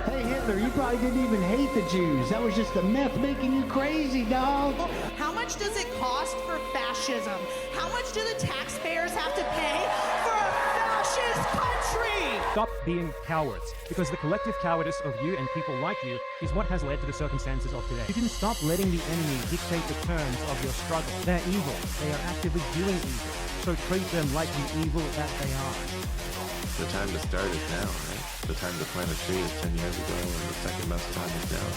Hey Hitler, you probably didn't even hate the Jews. That was just the meth making you crazy, dog. How much does it cost for fascism? How much do the taxpayers have to pay for a fascist country? Stop being cowards, because the collective cowardice of you and people like you is what has led to the circumstances of today. You can stop letting the enemy dictate the terms of your struggle. They're evil. They are actively doing evil. So treat them like the evil that they are. The time to start is now, right? The time to plant a tree is 10 years ago, and the second best time is now.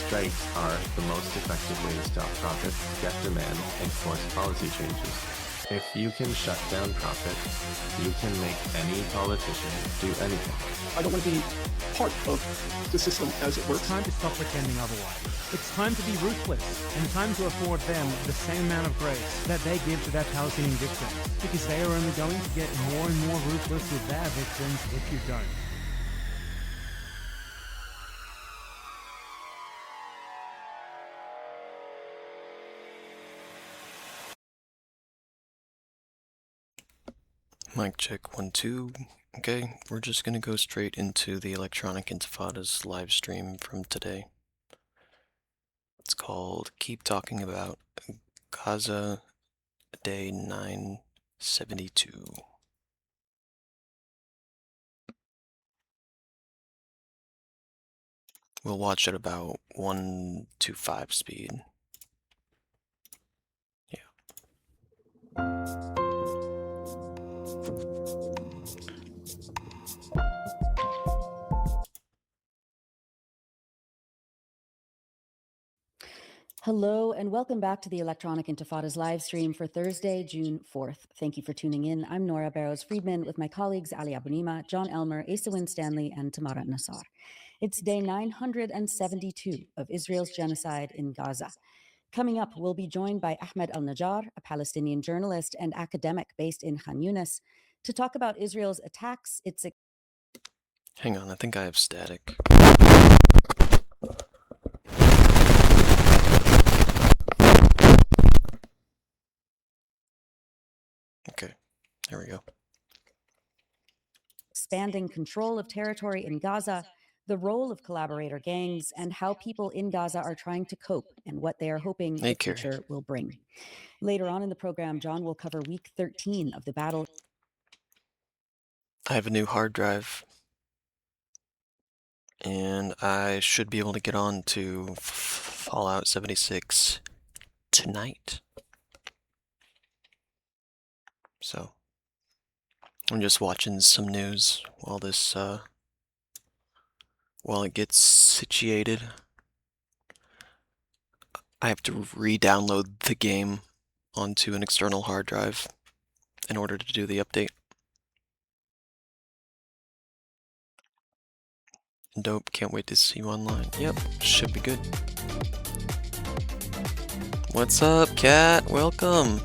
Strikes are the most effective way to stop profit, get demand, and force policy changes. If you can shut down profit, you can make any politician do anything. I don't want to be part of the system as it works. It's time to stop pretending otherwise. It's time to be ruthless, and time to afford them the same amount of grace that they give to their Palestinian victims, because they are only going to get more and more ruthless with their victims if you don't. Mic check 1 2. Okay, we're just gonna go straight into the Electronic Intifada's live stream from today. It's called Keep Talking About Gaza, Day 972. We'll watch at about 1 to 5 speed. Hello and welcome back to the Electronic Intifada's live stream for Thursday, June 4th. Thank you for tuning in. I'm Nora Barrows-Friedman with my colleagues Ali Abunimah, John Elmer, Asa Winstanley, and Tamara Nassar. It's day 972 of Israel's genocide in Gaza. Coming up, we'll be joined by Ahmed Al-Najjar, a Palestinian journalist and academic based in Khan Yunis, to talk about Israel's attacks. Hang on, I think I have static. Okay, there we go. Expanding control of territory in Gaza, the role of collaborator gangs, and how people in Gaza are trying to cope and what they are hoping the future will bring. Later on in the program, John will cover week 13 of the battle. I have a new hard drive. and I should be able to get on to Fallout 76 tonight. So I'm just watching some news while while it gets situated. I have to re-download the game onto an external hard drive in order to do the update. Dope, can't wait to see you online. Yep, should be good. What's up, Cat? Welcome.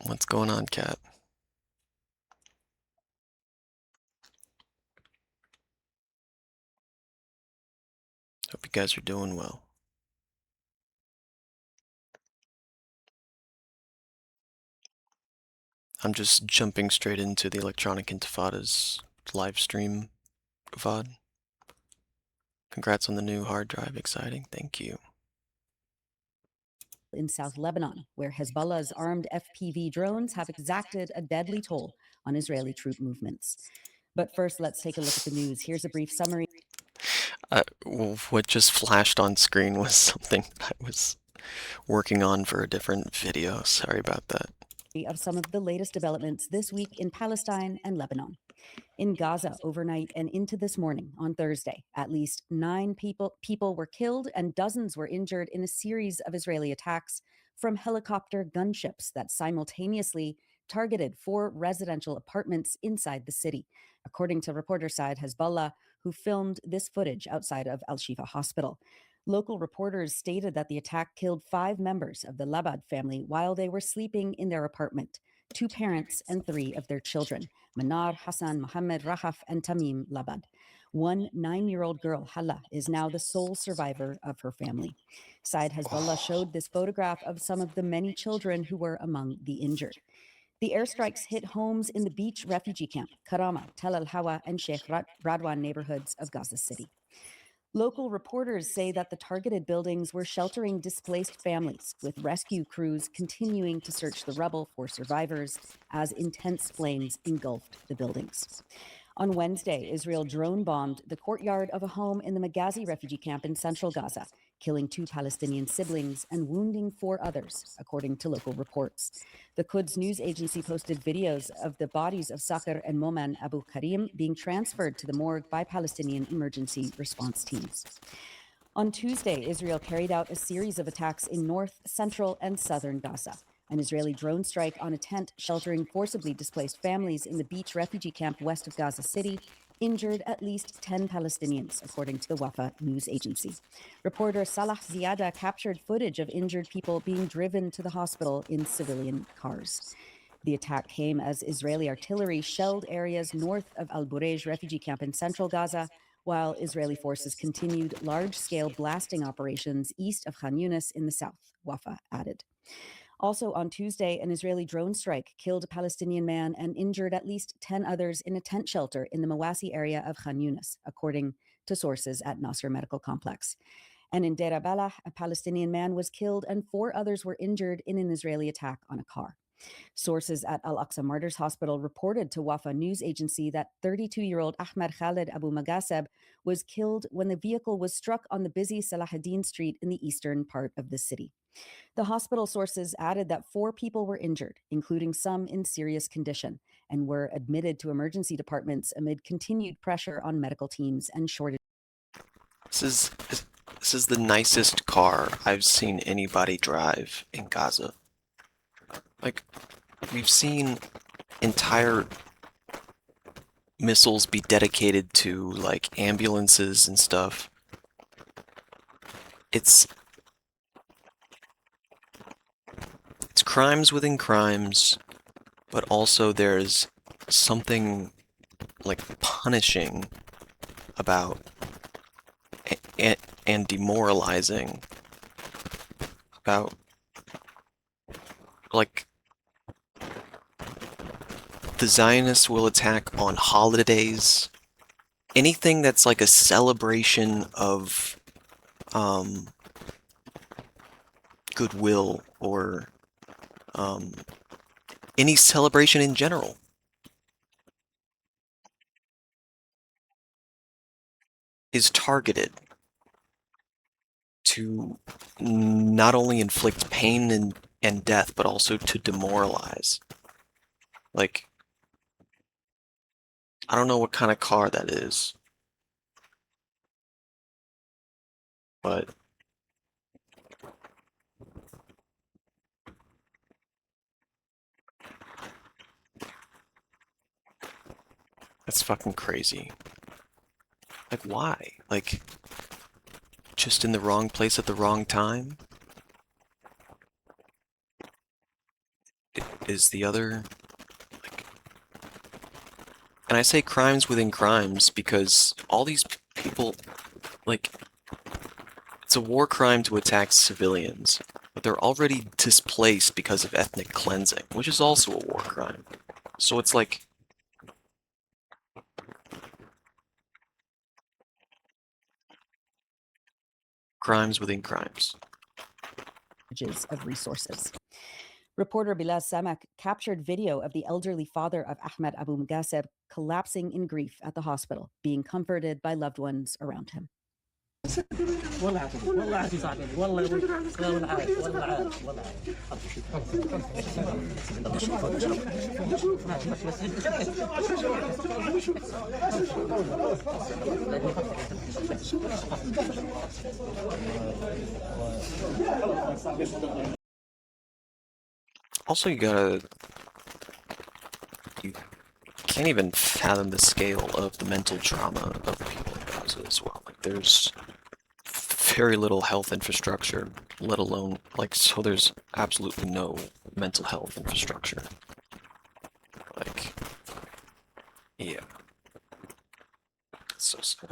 What's going on, Cat? Hope you guys are doing well. I'm just jumping straight into the Electronic Intifada's live stream VOD. Congrats on the new hard drive, exciting, thank you. In South Lebanon, where Hezbollah's armed FPV drones have exacted a deadly toll on Israeli troop movements. But first, let's take a look at the news. Here's a brief summary. What just flashed on screen was something I was working on for a different video. Sorry about that. Of some of the latest developments this week in Palestine and Lebanon. In Gaza overnight and into this morning on Thursday, at least 9 people were killed and dozens were injured in a series of Israeli attacks from helicopter gunships that simultaneously targeted 4 residential apartments inside the city, according to reporter Saad Hezbollah, who filmed this footage outside of Al-Shifa Hospital. Local reporters stated that the attack killed 5 members of the Labad family while they were sleeping in their apartment, 2 parents and 3 of their children, Manar, Hassan, Mohammed, Rahaf, and Tamim Labad. One 9-year-old girl, Hala, is now the sole survivor of her family. Saad Hezbollah showed this photograph of some of the many children who were among the injured. The airstrikes hit homes in the beach refugee camp, Karama, Tel Al Hawa, and Sheikh Radwan neighborhoods of Gaza City. Local reporters say that the targeted buildings were sheltering displaced families, with rescue crews continuing to search the rubble for survivors as intense flames engulfed the buildings. On Wednesday, Israel drone bombed the courtyard of a home in the Maghazi refugee camp in central Gaza, killing 2 Palestinian siblings and wounding 4 others, according to local reports. The Quds news agency posted videos of the bodies of Sakr and Moman Abu Karim being transferred to the morgue by Palestinian emergency response teams. On Tuesday, Israel carried out a series of attacks in north, central, and southern Gaza. An Israeli drone strike on a tent sheltering forcibly displaced families in the beach refugee camp west of Gaza City injured at least 10 Palestinians, according to the Wafa news agency. Reporter Salah Ziada captured footage of injured people being driven to the hospital in civilian cars. The attack came as Israeli artillery shelled areas north of Al Burej refugee camp in central Gaza, while Israeli forces continued large-scale blasting operations east of Khan Yunis in the south, Wafa added. Also on Tuesday, an Israeli drone strike killed a Palestinian man and injured at least 10 others in a tent shelter in the Mawasi area of Khan Yunis, according to sources at Nasser Medical Complex. And in Deir Balah, a Palestinian man was killed and 4 others were injured in an Israeli attack on a car. Sources at Al-Aqsa Martyrs Hospital reported to Wafa news agency that 32-year-old Ahmed Khaled Abu Magaseb was killed when the vehicle was struck on the busy Salahuddin Street in the eastern part of the city. The hospital sources added that 4 people were injured, including some in serious condition, and were admitted to emergency departments amid continued pressure on medical teams and shortage. This is the nicest car I've seen anybody drive in Gaza. Like, we've seen entire missiles be dedicated to, like, ambulances and stuff. It's crimes within crimes, but also there's something, like, punishing about and demoralizing about, like, the Zionists will attack on holidays. Anything that's like a celebration of goodwill or any celebration in general. is targeted to not only inflict pain and death, but also to demoralize. Like, I don't know what kind of car that is, but that's fucking crazy. Like, why? Like, just in the wrong place at the wrong time? Is the other, like, and I say crimes within crimes because all these people, like, it's a war crime to attack civilians, but they're already displaced because of ethnic cleansing, which is also a war crime. So it's like, crimes within crimes. Of resources. Reporter Bilal Samak captured video of the elderly father of Ahmed Abu Mugaseb collapsing in grief at the hospital, being comforted by loved ones around him. Also, you can't even fathom the scale of the mental trauma of the people in Gaza as well. Like, there's very little health infrastructure, let alone, like, so there's absolutely no mental health infrastructure. Like, yeah. It's so sad.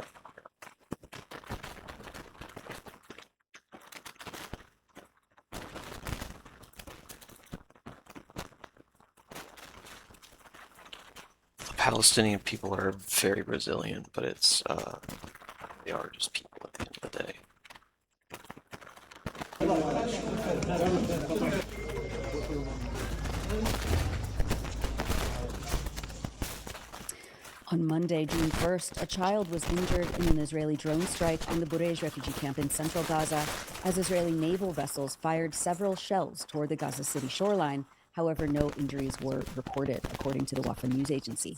Palestinian people are very resilient, but it's, they are just people at the end of the day. On Monday, June 1st, a child was injured in an Israeli drone strike on the Burej refugee camp in central Gaza as Israeli naval vessels fired several shells toward the Gaza City shoreline. However, no injuries were reported, according to the Wafa news agency.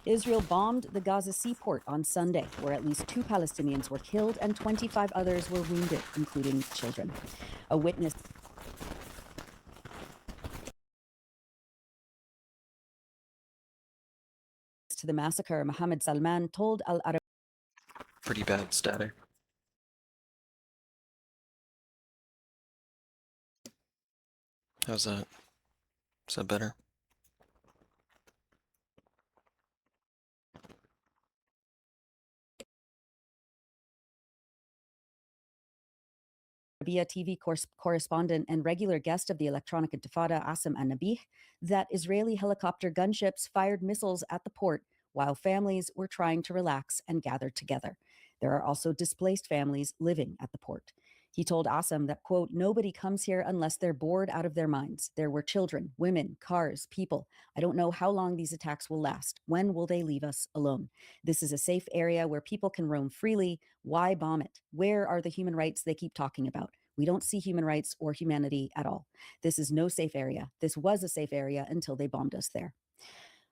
Israel bombed the Gaza seaport on Sunday, where at least 2 Palestinians were killed and 25 others were wounded, including children. A witness to the massacre, Mohammed Salman, told Al Arab. Pretty bad static. How's that? Is that better? Arabia TV correspondent and regular guest of the Electronic Intifada, Asim An-Nabih, that Israeli helicopter gunships fired missiles at the port while families were trying to relax and gather together. There are also displaced families living at the port. He told Asim that, quote, nobody comes here unless they're bored out of their minds. There were children, women, cars, people. I don't know how long these attacks will last. When will they leave us alone? This is a safe area where people can roam freely. Why bomb it? Where are the human rights they keep talking about? We don't see human rights or humanity at all. This is no safe area. This was a safe area until they bombed us there.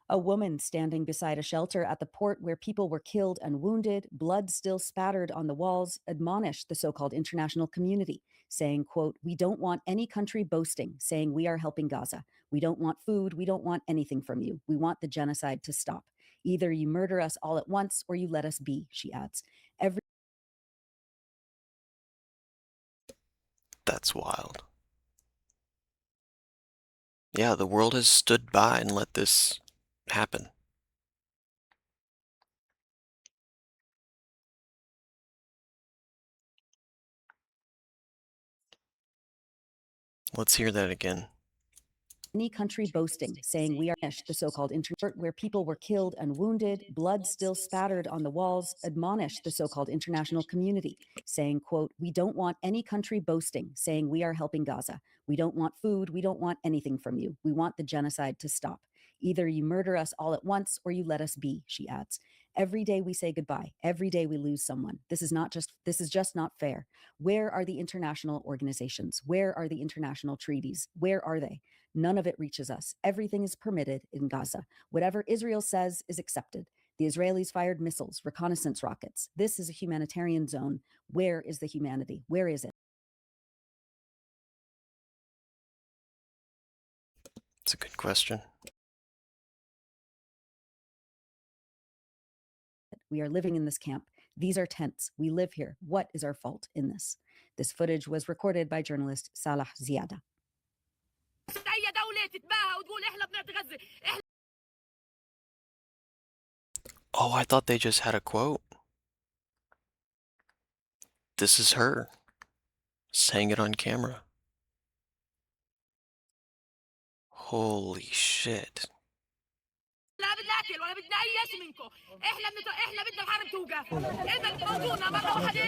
A woman standing beside a shelter at the port where people were killed and wounded, blood still spattered on the walls, admonished the so-called international community, saying, quote, we don't want any country boasting, saying we are helping Gaza. We don't want food. We don't want anything from you. We want the genocide to stop. Either you murder us all at once or you let us be, she adds. That's wild. Yeah, the world has stood by and let this happen. Let's hear that again. Any country boasting, saying we are the so-called introvert where people were killed and wounded, blood still spattered on the walls, admonished the so-called international community, saying, quote, we don't want any country boasting, saying we are helping Gaza. We don't want food. We don't want anything from you. We want the genocide to stop. Either you murder us all at once or you let us be, she adds. Every day we say goodbye. Every day we lose someone. This is just not fair. Where are the international organizations? Where are the international treaties? Where are they? None of it reaches us. Everything is permitted in Gaza. Whatever Israel says is accepted. The Israelis fired missiles, reconnaissance rockets. This is a humanitarian zone. Where is the humanity? Where is it? It's a good question. We are living in this camp. These are tents. We live here. What is our fault in this? This footage was recorded by journalist Salah Ziada. Oh, I thought they just had a quote. This is her saying it on camera. Holy shit. لا بدنا اكل ولا بدنا اي شيء منكم، احنا بدنا الحرب توقف، اذا موضوعنا مره واحده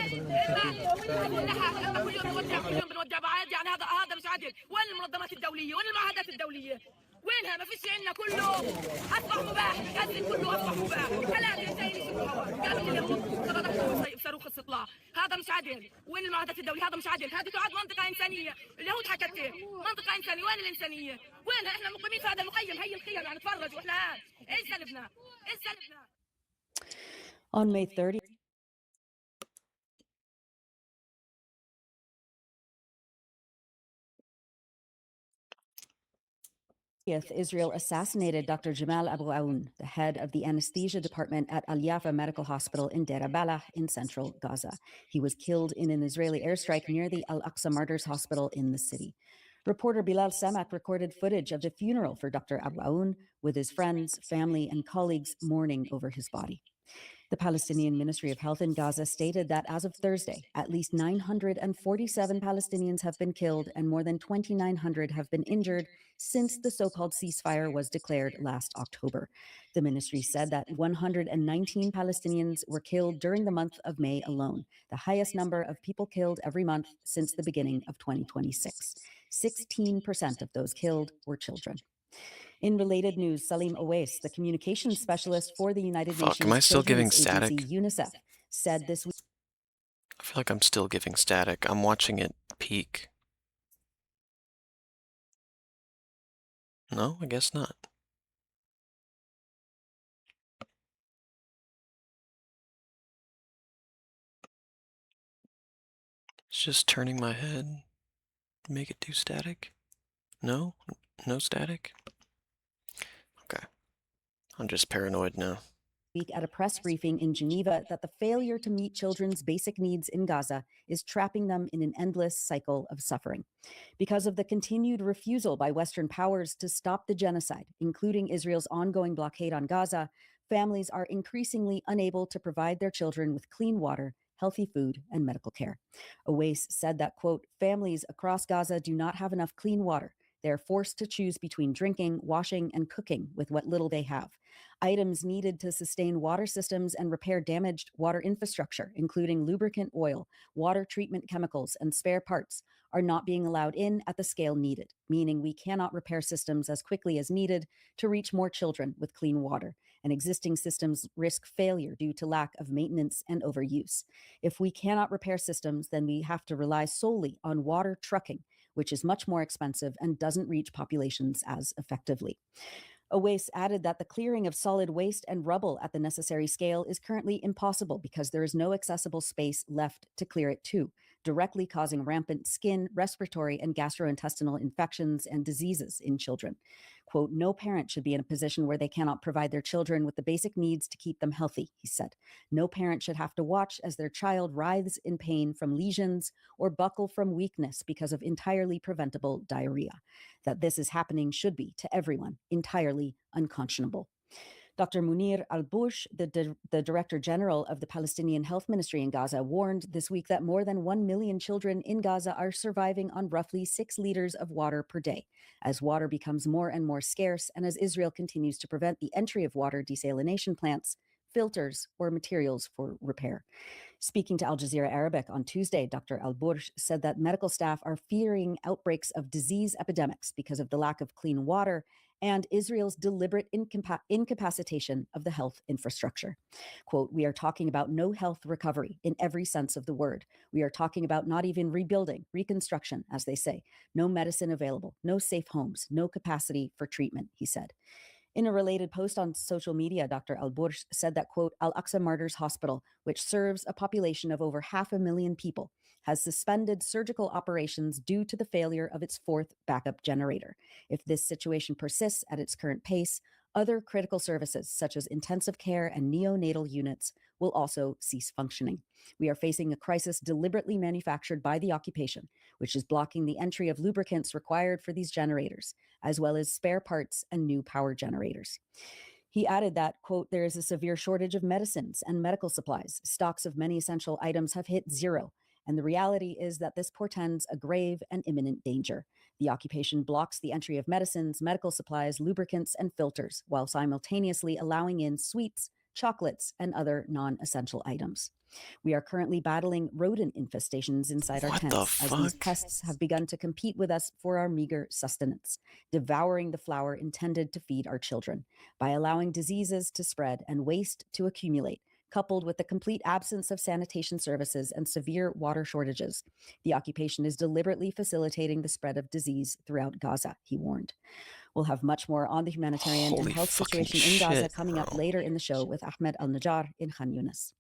اما كل يوم بنودع بعض، يعني هذا مش عدل. وين المنظمات الدوليه؟ وين المعاهدات الدوليه؟ وينها؟ ما فيش عندنا كله اصبح مباح، القتل كله اصبح مباح، ثلاثه جايين يشوفوا هواء، قالوا اليهود صاروخ استطلاع، هذا مش عدل. وين المعاهدات الدوليه؟ هذا مش عدل، هذه تعد منطقه انسانيه، اليهود حكت منطقه انسانيه، وين الانسانيه؟ وينها؟ احنا مقيمين في هذا المخيم، هي الخيم يعني تفرجوا، احنا هاد ايش سلبنا؟ ايش سلبنا؟ On May 30th, Israel assassinated Dr. Jamal Abu Aoun, the head of the anesthesia department at Al Yafa Medical Hospital in Deir Balah in central Gaza. He was killed in an Israeli airstrike near the Al Aqsa Martyrs Hospital in the city. Reporter Bilal Samak recorded footage of the funeral for Dr. Abu Aoun, with his friends, family, and colleagues mourning over his body. The Palestinian Ministry of Health in Gaza stated that as of Thursday, at least 947 Palestinians have been killed and more than 2,900 have been injured since the so-called ceasefire was declared last October. The ministry said that 119 Palestinians were killed during the month of May alone, the highest number of people killed every month since the beginning of 2026. 16% of those killed were children. In related news, Salim Owais, the communications specialist for the United Nations Am I still giving Children's static? Agency, UNICEF, said this week. I feel like I'm still giving static. I'm watching it peak. No, I guess not. It's just turning my head. Make it do static? No? No static? Okay. I'm just paranoid now. Week at a press briefing in Geneva that the failure to meet children's basic needs in Gaza is trapping them in an endless cycle of suffering. Because of the continued refusal by Western powers to stop the genocide, including Israel's ongoing blockade on Gaza, families are increasingly unable to provide their children with clean water, healthy food, and medical care. Owais said that, quote, families across Gaza do not have enough clean water. They are forced to choose between drinking, washing, and cooking with what little they have. Items needed to sustain water systems and repair damaged water infrastructure, including lubricant oil, water treatment chemicals, and spare parts, are not being allowed in at the scale needed, meaning we cannot repair systems as quickly as needed to reach more children with clean water, and existing systems risk failure due to lack of maintenance and overuse. If we cannot repair systems, then we have to rely solely on water trucking, which is much more expensive and doesn't reach populations as effectively. Owais added that the clearing of solid waste and rubble at the necessary scale is currently impossible because there is no accessible space left to clear it to, directly causing rampant skin, respiratory, and gastrointestinal infections and diseases in children. Quote, no parent should be in a position where they cannot provide their children with the basic needs to keep them healthy, he said. No parent should have to watch as their child writhes in pain from lesions or buckle from weakness because of entirely preventable diarrhea. That this is happening should be, to everyone, entirely unconscionable. Dr. Munir al-Bush, the Director General of the Palestinian Health Ministry in Gaza, warned this week that more than 1 million children in Gaza are surviving on roughly 6 liters of water per day, as water becomes more and more scarce and as Israel continues to prevent the entry of water desalination plants, filters, or materials for repair. Speaking to Al Jazeera Arabic on Tuesday, Dr. al-Bursh said that medical staff are fearing outbreaks of disease epidemics because of the lack of clean water and Israel's deliberate incapacitation of the health infrastructure. Quote, we are talking about no health recovery in every sense of the word. We are talking about not even rebuilding, reconstruction, as they say. No medicine available, no safe homes, no capacity for treatment, he said. In a related post on social media, Dr. Al-Burj said that, quote, Al-Aqsa Martyrs Hospital, which serves a population of over 500,000 people, has suspended surgical operations due to the failure of its fourth backup generator. If this situation persists at its current pace, other critical services, such as intensive care and neonatal units, will also cease functioning. We are facing a crisis deliberately manufactured by the occupation, which is blocking the entry of lubricants required for these generators, as well as spare parts and new power generators. He added that, quote, there is a severe shortage of medicines and medical supplies. Stocks of many essential items have hit zero. And the reality is that this portends a grave and imminent danger. The occupation blocks the entry of medicines, medical supplies, lubricants, and filters, while simultaneously allowing in sweets, chocolates, and other non-essential items. We are currently battling rodent infestations inside our What the tents, as these fuck? pests have begun to compete with us for our meager sustenance, devouring the flour intended to feed our children. By allowing diseases to spread and waste to accumulate, coupled with the complete absence of sanitation services and severe water shortages, the occupation is deliberately facilitating the spread of disease throughout Gaza, he warned. We'll have much more on the humanitarian Holy and health fucking situation in Gaza shit, coming up bro. later in the show with Ahmed Al-Najjar in Khan Yunis.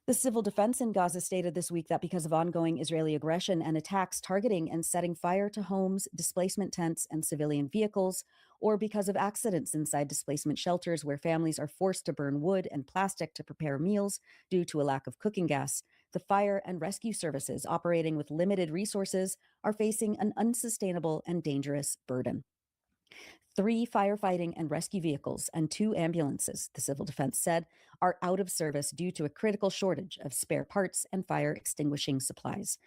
The civil defense in Gaza stated this week that because of ongoing Israeli aggression and attacks targeting and setting fire to homes, displacement tents, and civilian vehicles, or because of accidents inside displacement shelters where families are forced to burn wood and plastic to prepare meals due to a lack of cooking gas, the fire and rescue services operating with limited resources are facing an unsustainable and dangerous burden. 3 firefighting and rescue vehicles and 2 ambulances, the civil defense said, are out of service due to a critical shortage of spare parts and fire extinguishing supplies.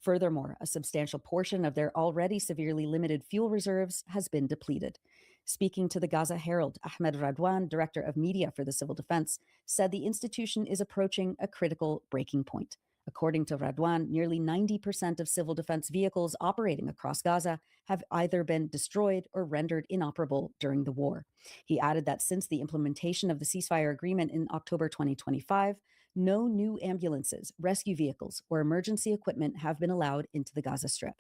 Furthermore, a substantial portion of their already severely limited fuel reserves has been depleted. Speaking to the Gaza Herald, Ahmed Radwan, director of media for the civil defense, said the institution is approaching a critical breaking point. According to Radwan, nearly 90% of civil defense vehicles operating across Gaza have either been destroyed or rendered inoperable during the war. He added that since the implementation of the ceasefire agreement in October 2025, no new ambulances, rescue vehicles, or emergency equipment have been allowed into the Gaza Strip.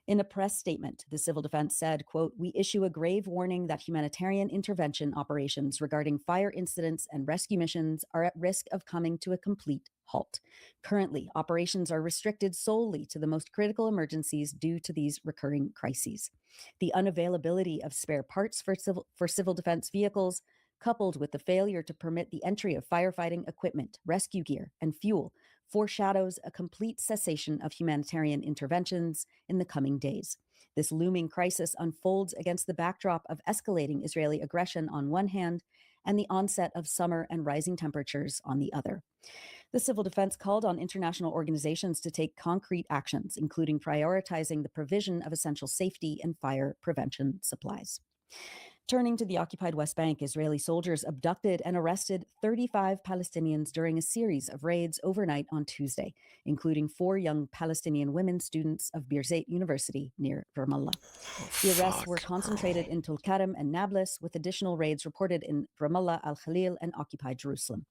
In a press statement, the civil defense said, quote, we issue a grave warning that humanitarian intervention operations regarding fire incidents and rescue missions are at risk of coming to a complete halt. Currently, operations are restricted solely to the most critical emergencies due to these recurring crises. The unavailability of spare parts for civil defense vehicles, coupled with the failure to permit the entry of firefighting equipment, rescue gear, and fuel, foreshadows a complete cessation of humanitarian interventions in the coming days. This looming crisis unfolds against the backdrop of escalating Israeli aggression on one hand and the onset of summer and rising temperatures on the other. The civil defense called on international organizations to take concrete actions, including prioritizing the provision of essential safety and fire prevention supplies. Turning to the occupied West Bank, Israeli soldiers abducted and arrested 35 Palestinians during a series of raids overnight on Tuesday, including 4 young Palestinian women students of Birzeit University near Ramallah. The arrests were concentrated in Tulkarem and Nablus, with additional raids reported in Ramallah, Al-Khalil, and occupied Jerusalem.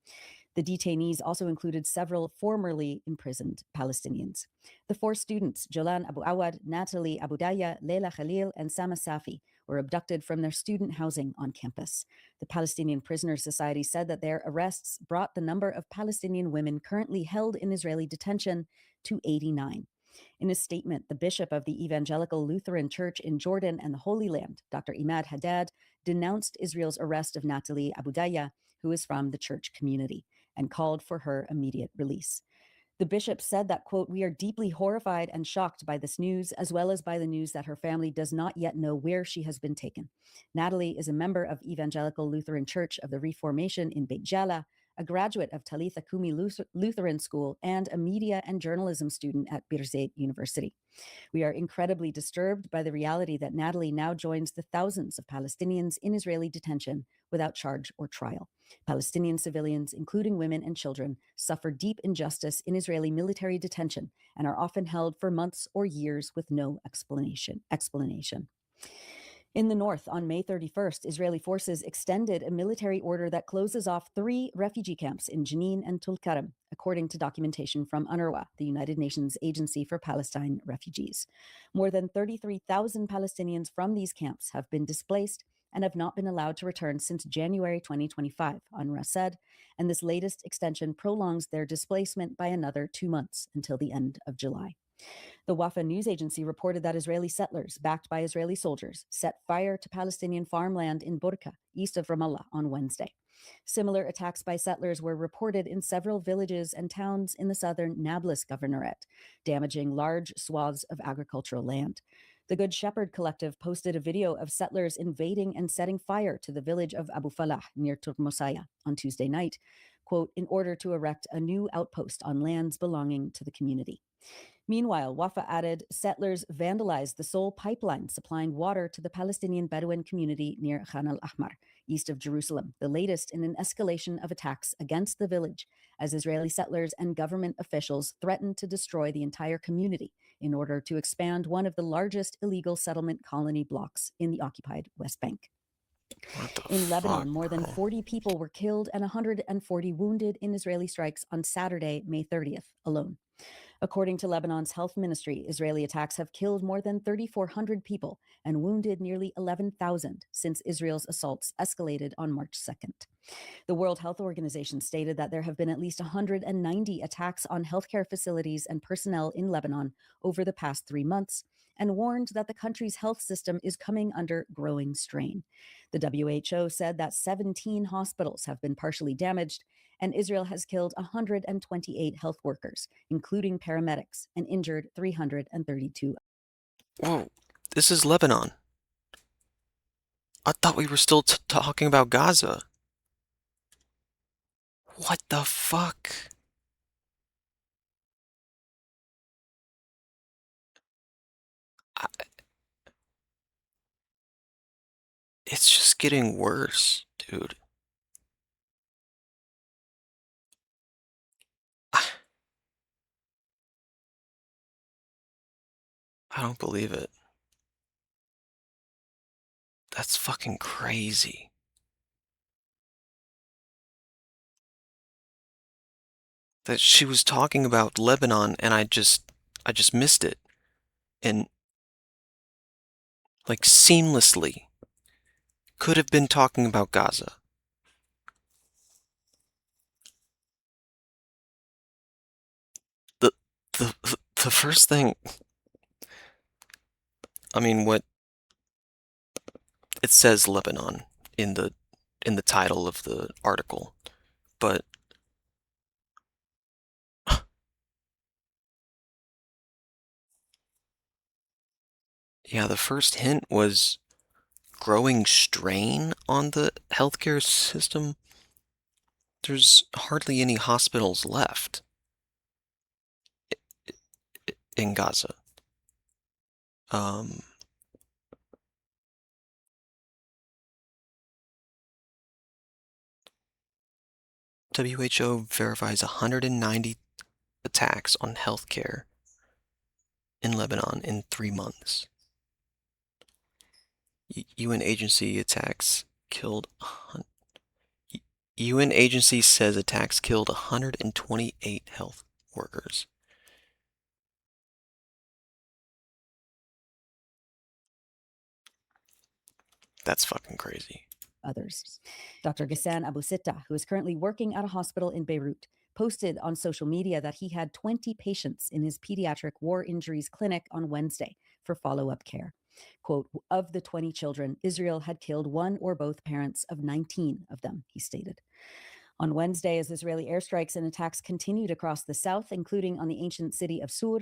The detainees also included several formerly imprisoned Palestinians. The 4 students, Jolan Abu Awad, Natalie Abudaya, Leila Khalil, and Sama Safi, were abducted from their student housing on campus. The Palestinian Prisoners Society said that their arrests brought the number of Palestinian women currently held in Israeli detention to 89. In a statement, the bishop of the Evangelical Lutheran Church in Jordan and the Holy Land, Dr. Imad Haddad, denounced Israel's arrest of Natalie Abudaya, who is from the church community, and called for her immediate release. The bishop said that, quote, we are deeply horrified and shocked by this news, as well as by the news that her family does not yet know where she has been taken. Natalie is a member of Evangelical Lutheran Church of the Reformation in Beit Jala, a graduate of Talitha Kumi Lutheran School, and a media and journalism student at Birzeit University. We are incredibly disturbed by the reality that Natalie now joins the thousands of Palestinians in Israeli detention without charge or trial. Palestinian civilians, including women and children, suffer deep injustice in Israeli military detention and are often held for months or years with no explanation. In the north, on May 31st, Israeli forces extended a military order that closes off 3 refugee camps in Jenin and Tulkarem, according to documentation from UNRWA, the United Nations Agency for Palestine Refugees. More than 33,000 Palestinians from these camps have been displaced and have not been allowed to return since January 2025, UNRWA said, and this latest extension prolongs their displacement by another 2 months until the end of July. The Wafa news agency reported that Israeli settlers, backed by Israeli soldiers, set fire to Palestinian farmland in Burqa, east of Ramallah, on Wednesday. Similar attacks by settlers were reported in several villages and towns in the southern Nablus governorate, damaging large swaths of agricultural land. The Good Shepherd Collective posted a video of settlers invading and setting fire to the village of Abu Falah near Turmosaya on Tuesday night, quote, in order to erect a new outpost on lands belonging to the community. Meanwhile, Wafa added settlers vandalized the sole pipeline supplying water to the Palestinian Bedouin community near Khan al-Ahmar, east of Jerusalem, the latest in an escalation of attacks against the village, as Israeli settlers and government officials threatened to destroy the entire community in order to expand one of the largest illegal settlement colony blocks in the occupied West Bank. In Lebanon, more than 40 people were killed and 140 wounded in Israeli strikes on Saturday, May 30th, alone. According to Lebanon's health ministry, Israeli attacks have killed more than 3,400 people and wounded nearly 11,000 since Israel's assaults escalated on March 2nd. The World Health Organization stated that there have been at least 190 attacks on healthcare facilities and personnel in Lebanon over the past 3 months, and warned that the country's health system is coming under growing strain. The WHO said that 17 hospitals have been partially damaged, and Israel has killed 128 health workers, including paramedics, and injured 332. Whoa, this is Lebanon. I thought we were still talking about Gaza. What the fuck? It's just getting worse, dude. I don't believe it. That's fucking crazy. That she was talking about Lebanon and I just missed it. And like seamlessly could have been talking about Gaza. The first thing, I mean, what it says Lebanon in the title of the article, but yeah, the first hint was growing strain on the healthcare system. There's hardly any hospitals left in Gaza. WHO verifies 190 attacks on healthcare in Lebanon in 3 months. UN agency attacks killed. UN agency says attacks killed 128 health workers. That's fucking crazy. Others. Dr. Ghassan Abu Sitta, who is currently working at a hospital in Beirut, posted on social media that he had 20 patients in his pediatric war injuries clinic on Wednesday for follow-up care. Quote, of the 20 children, Israel had killed one or both parents of 19 of them, he stated. On Wednesday, as Israeli airstrikes and attacks continued across the south, including on the ancient city of Sur,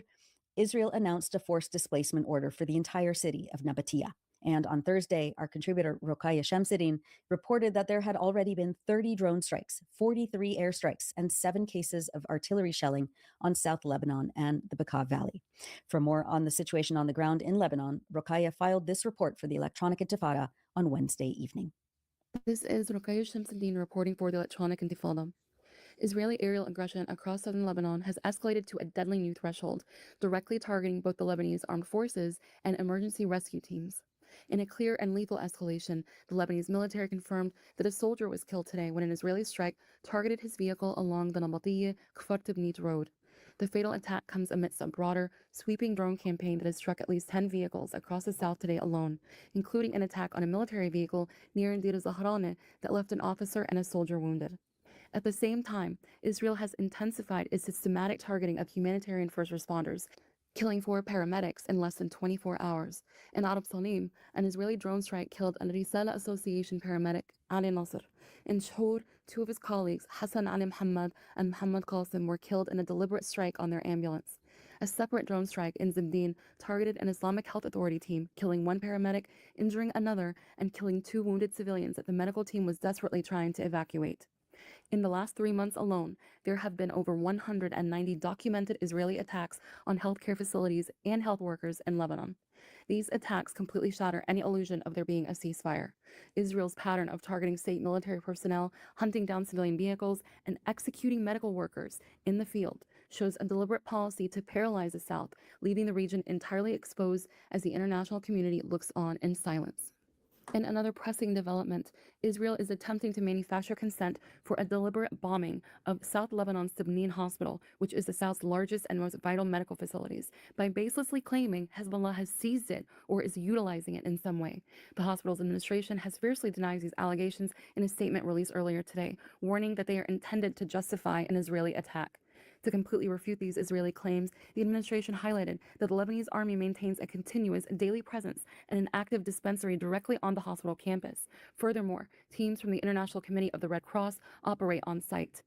Israel announced a forced displacement order for the entire city of Nabatea. And on Thursday, our contributor Rokaya Shamsuddin reported that there had already been 30 drone strikes, 43 airstrikes, and 7 cases of artillery shelling on South Lebanon and the Bekaa Valley. For more on the situation on the ground in Lebanon, Rokaya filed this report for the Electronic Intifada on Wednesday evening. This is Rokaya Shamsuddin reporting for the Electronic Intifada. Israeli aerial aggression across southern Lebanon has escalated to a deadly new threshold, directly targeting both the Lebanese armed forces and emergency rescue teams. In a clear and lethal escalation, the Lebanese military confirmed that a soldier was killed today when an Israeli strike targeted his vehicle along the Nabatieh Kfar Tibnit road. The fatal attack comes amidst a broader, sweeping drone campaign that has struck at least 10 vehicles across the south today alone, including an attack on a military vehicle near Deir Zahrane that left an officer and a soldier wounded. At the same time, Israel has intensified its systematic targeting of humanitarian first responders, killing 4 paramedics in less than 24 hours. In Arab Salim, an Israeli drone strike killed an Risala Association paramedic, Ali Nasser. In Shur, 2 of his colleagues, Hassan Ali Muhammad and Muhammad Qasim, were killed in a deliberate strike on their ambulance. A separate drone strike in Zibdin targeted an Islamic Health Authority team, killing 1 paramedic, injuring another, and killing 2 wounded civilians that the medical team was desperately trying to evacuate. In the last 3 months alone, there have been over 190 documented Israeli attacks on healthcare facilities and health workers in Lebanon. These attacks completely shatter any illusion of there being a ceasefire. Israel's pattern of targeting state military personnel, hunting down civilian vehicles, and executing medical workers in the field shows a deliberate policy to paralyze the South, leaving the region entirely exposed as the international community looks on in silence. In another pressing development, Israel is attempting to manufacture consent for a deliberate bombing of South Lebanon's Sibnin Hospital, which is the South's largest and most vital medical facilities, by baselessly claiming Hezbollah has seized it or is utilizing it in some way. The hospital's administration has fiercely denied these allegations in a statement released earlier today, warning that they are intended to justify an Israeli attack. To completely refute these Israeli claims, the administration highlighted that the Lebanese army maintains a continuous daily presence and an active dispensary directly on the hospital campus. Furthermore, teams from the International Committee of the Red Cross operate on site.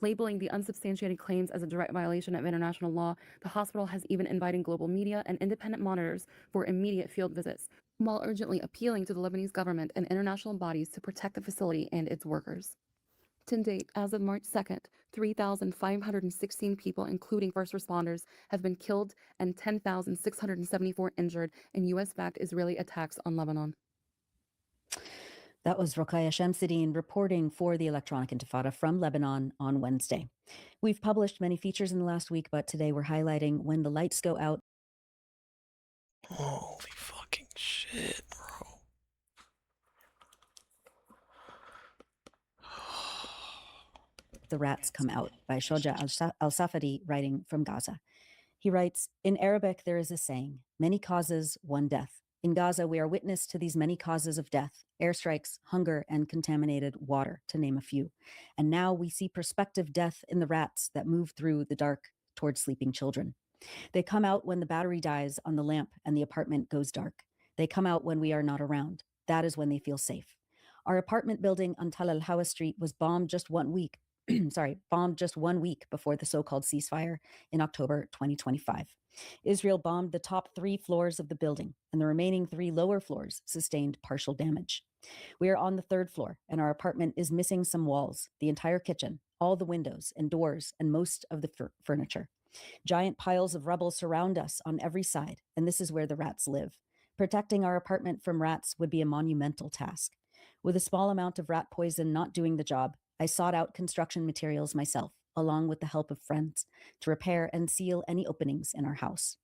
Labeling the unsubstantiated claims as a direct violation of international law, the hospital has even invited global media and independent monitors for immediate field visits, while urgently appealing to the Lebanese government and international bodies to protect the facility and its workers. To date, as of March 2nd, 3,516 people, including first responders, have been killed and 10,674 injured in U.S.-backed Israeli attacks on Lebanon. That was Rokhaya Shamsuddin reporting for the Electronic Intifada from Lebanon on Wednesday. We've published many features in the last week, but today we're highlighting When the Lights Go Out. Holy fucking shit, bro. The Rats Come Out by Shoja al-Safadi, writing from Gaza. He writes, in Arabic, there is a saying, many causes, one death. In Gaza, we are witness to these many causes of death, airstrikes, hunger, and contaminated water, to name a few. And now we see prospective death in the rats that move through the dark towards sleeping children. They come out when the battery dies on the lamp and the apartment goes dark. They come out when we are not around. That is when they feel safe. Our apartment building on Tal al-Hawa Street was bombed just 1 week bombed just 1 week before the so-called ceasefire in October 2025. Israel bombed the top 3 floors of the building, and the remaining 3 lower floors sustained partial damage. We are on the 3rd floor, and our apartment is missing some walls, the entire kitchen, all the windows and doors, and most of the furniture. Giant piles of rubble surround us on every side, and this is where the rats live. Protecting our apartment from rats would be a monumental task. With a small amount of rat poison not doing the job, I sought out construction materials myself, along with the help of friends, to repair and seal any openings in our house.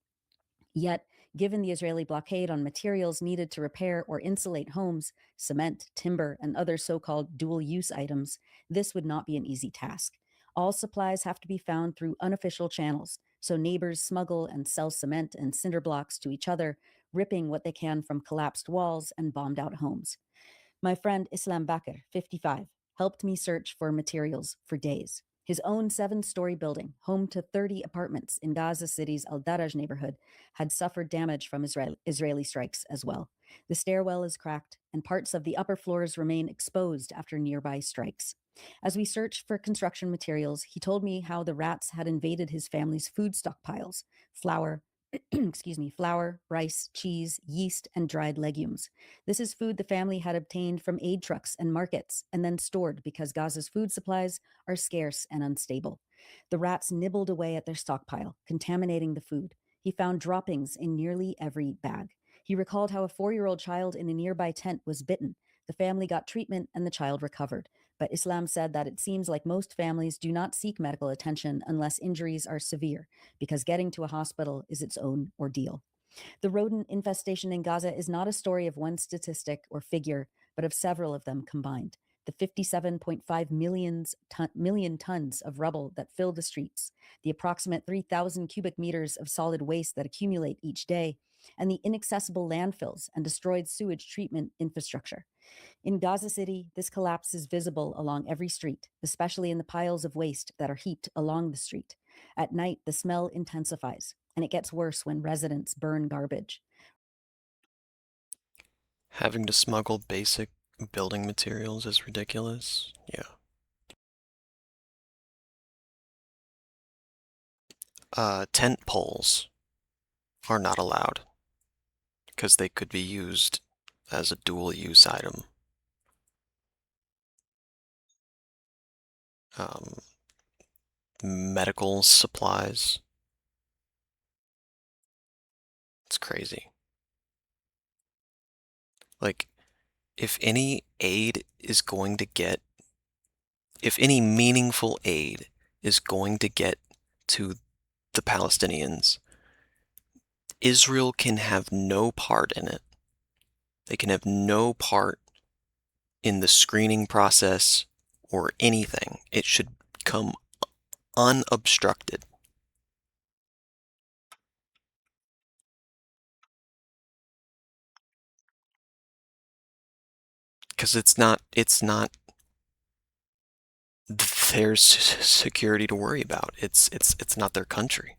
Yet, given the Israeli blockade on materials needed to repair or insulate homes, cement, timber, and other so-called dual-use items, this would not be an easy task. All supplies have to be found through unofficial channels, so neighbors smuggle and sell cement and cinder blocks to each other, ripping what they can from collapsed walls and bombed-out homes. My friend Islam Bakr, 55, helped me search for materials for days. His own 7-story building, home to 30 apartments in Gaza City's Al-Daraj neighborhood, had suffered damage from Israeli strikes as well. The stairwell is cracked, and parts of the upper floors remain exposed after nearby strikes. As we searched for construction materials, he told me how the rats had invaded his family's food stockpiles, flour, rice, cheese, yeast, and dried legumes. This is food the family had obtained from aid trucks and markets and then stored because Gaza's food supplies are scarce and unstable. The rats nibbled away at their stockpile, contaminating the food. He found droppings in nearly every bag. He recalled how a 4-year-old child in a nearby tent was bitten. The family got treatment and the child recovered. But Islam said that it seems like most families do not seek medical attention unless injuries are severe, because getting to a hospital is its own ordeal. The rodent infestation in Gaza is not a story of one statistic or figure, but of several of them combined. The 57.5 million tons of rubble that fill the streets, the approximate 3,000 cubic meters of solid waste that accumulate each day, and the inaccessible landfills and destroyed sewage treatment infrastructure. In Gaza City, this collapse is visible along every street, especially in the piles of waste that are heaped along the street. At night, the smell intensifies, and it gets worse when residents burn garbage. Having to smuggle basic building materials is ridiculous. Yeah. Tent poles are not allowed because they could be used as a dual-use item. Medical supplies. It's crazy. Like, if any meaningful aid is going to get to the Palestinians, Israel can have no part in it. They can have no part in the screening process or anything. It should come unobstructed. Because it's not their security to worry about. It's not their country.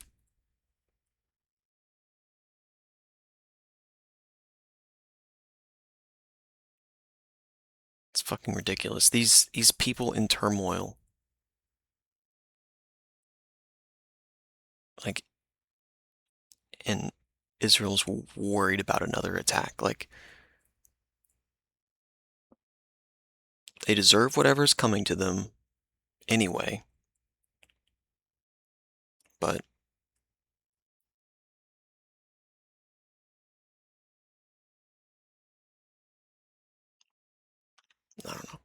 It's fucking ridiculous. These people in turmoil, like, and Israel's worried about another attack. Like, they deserve whatever's coming to them anyway. But I don't know.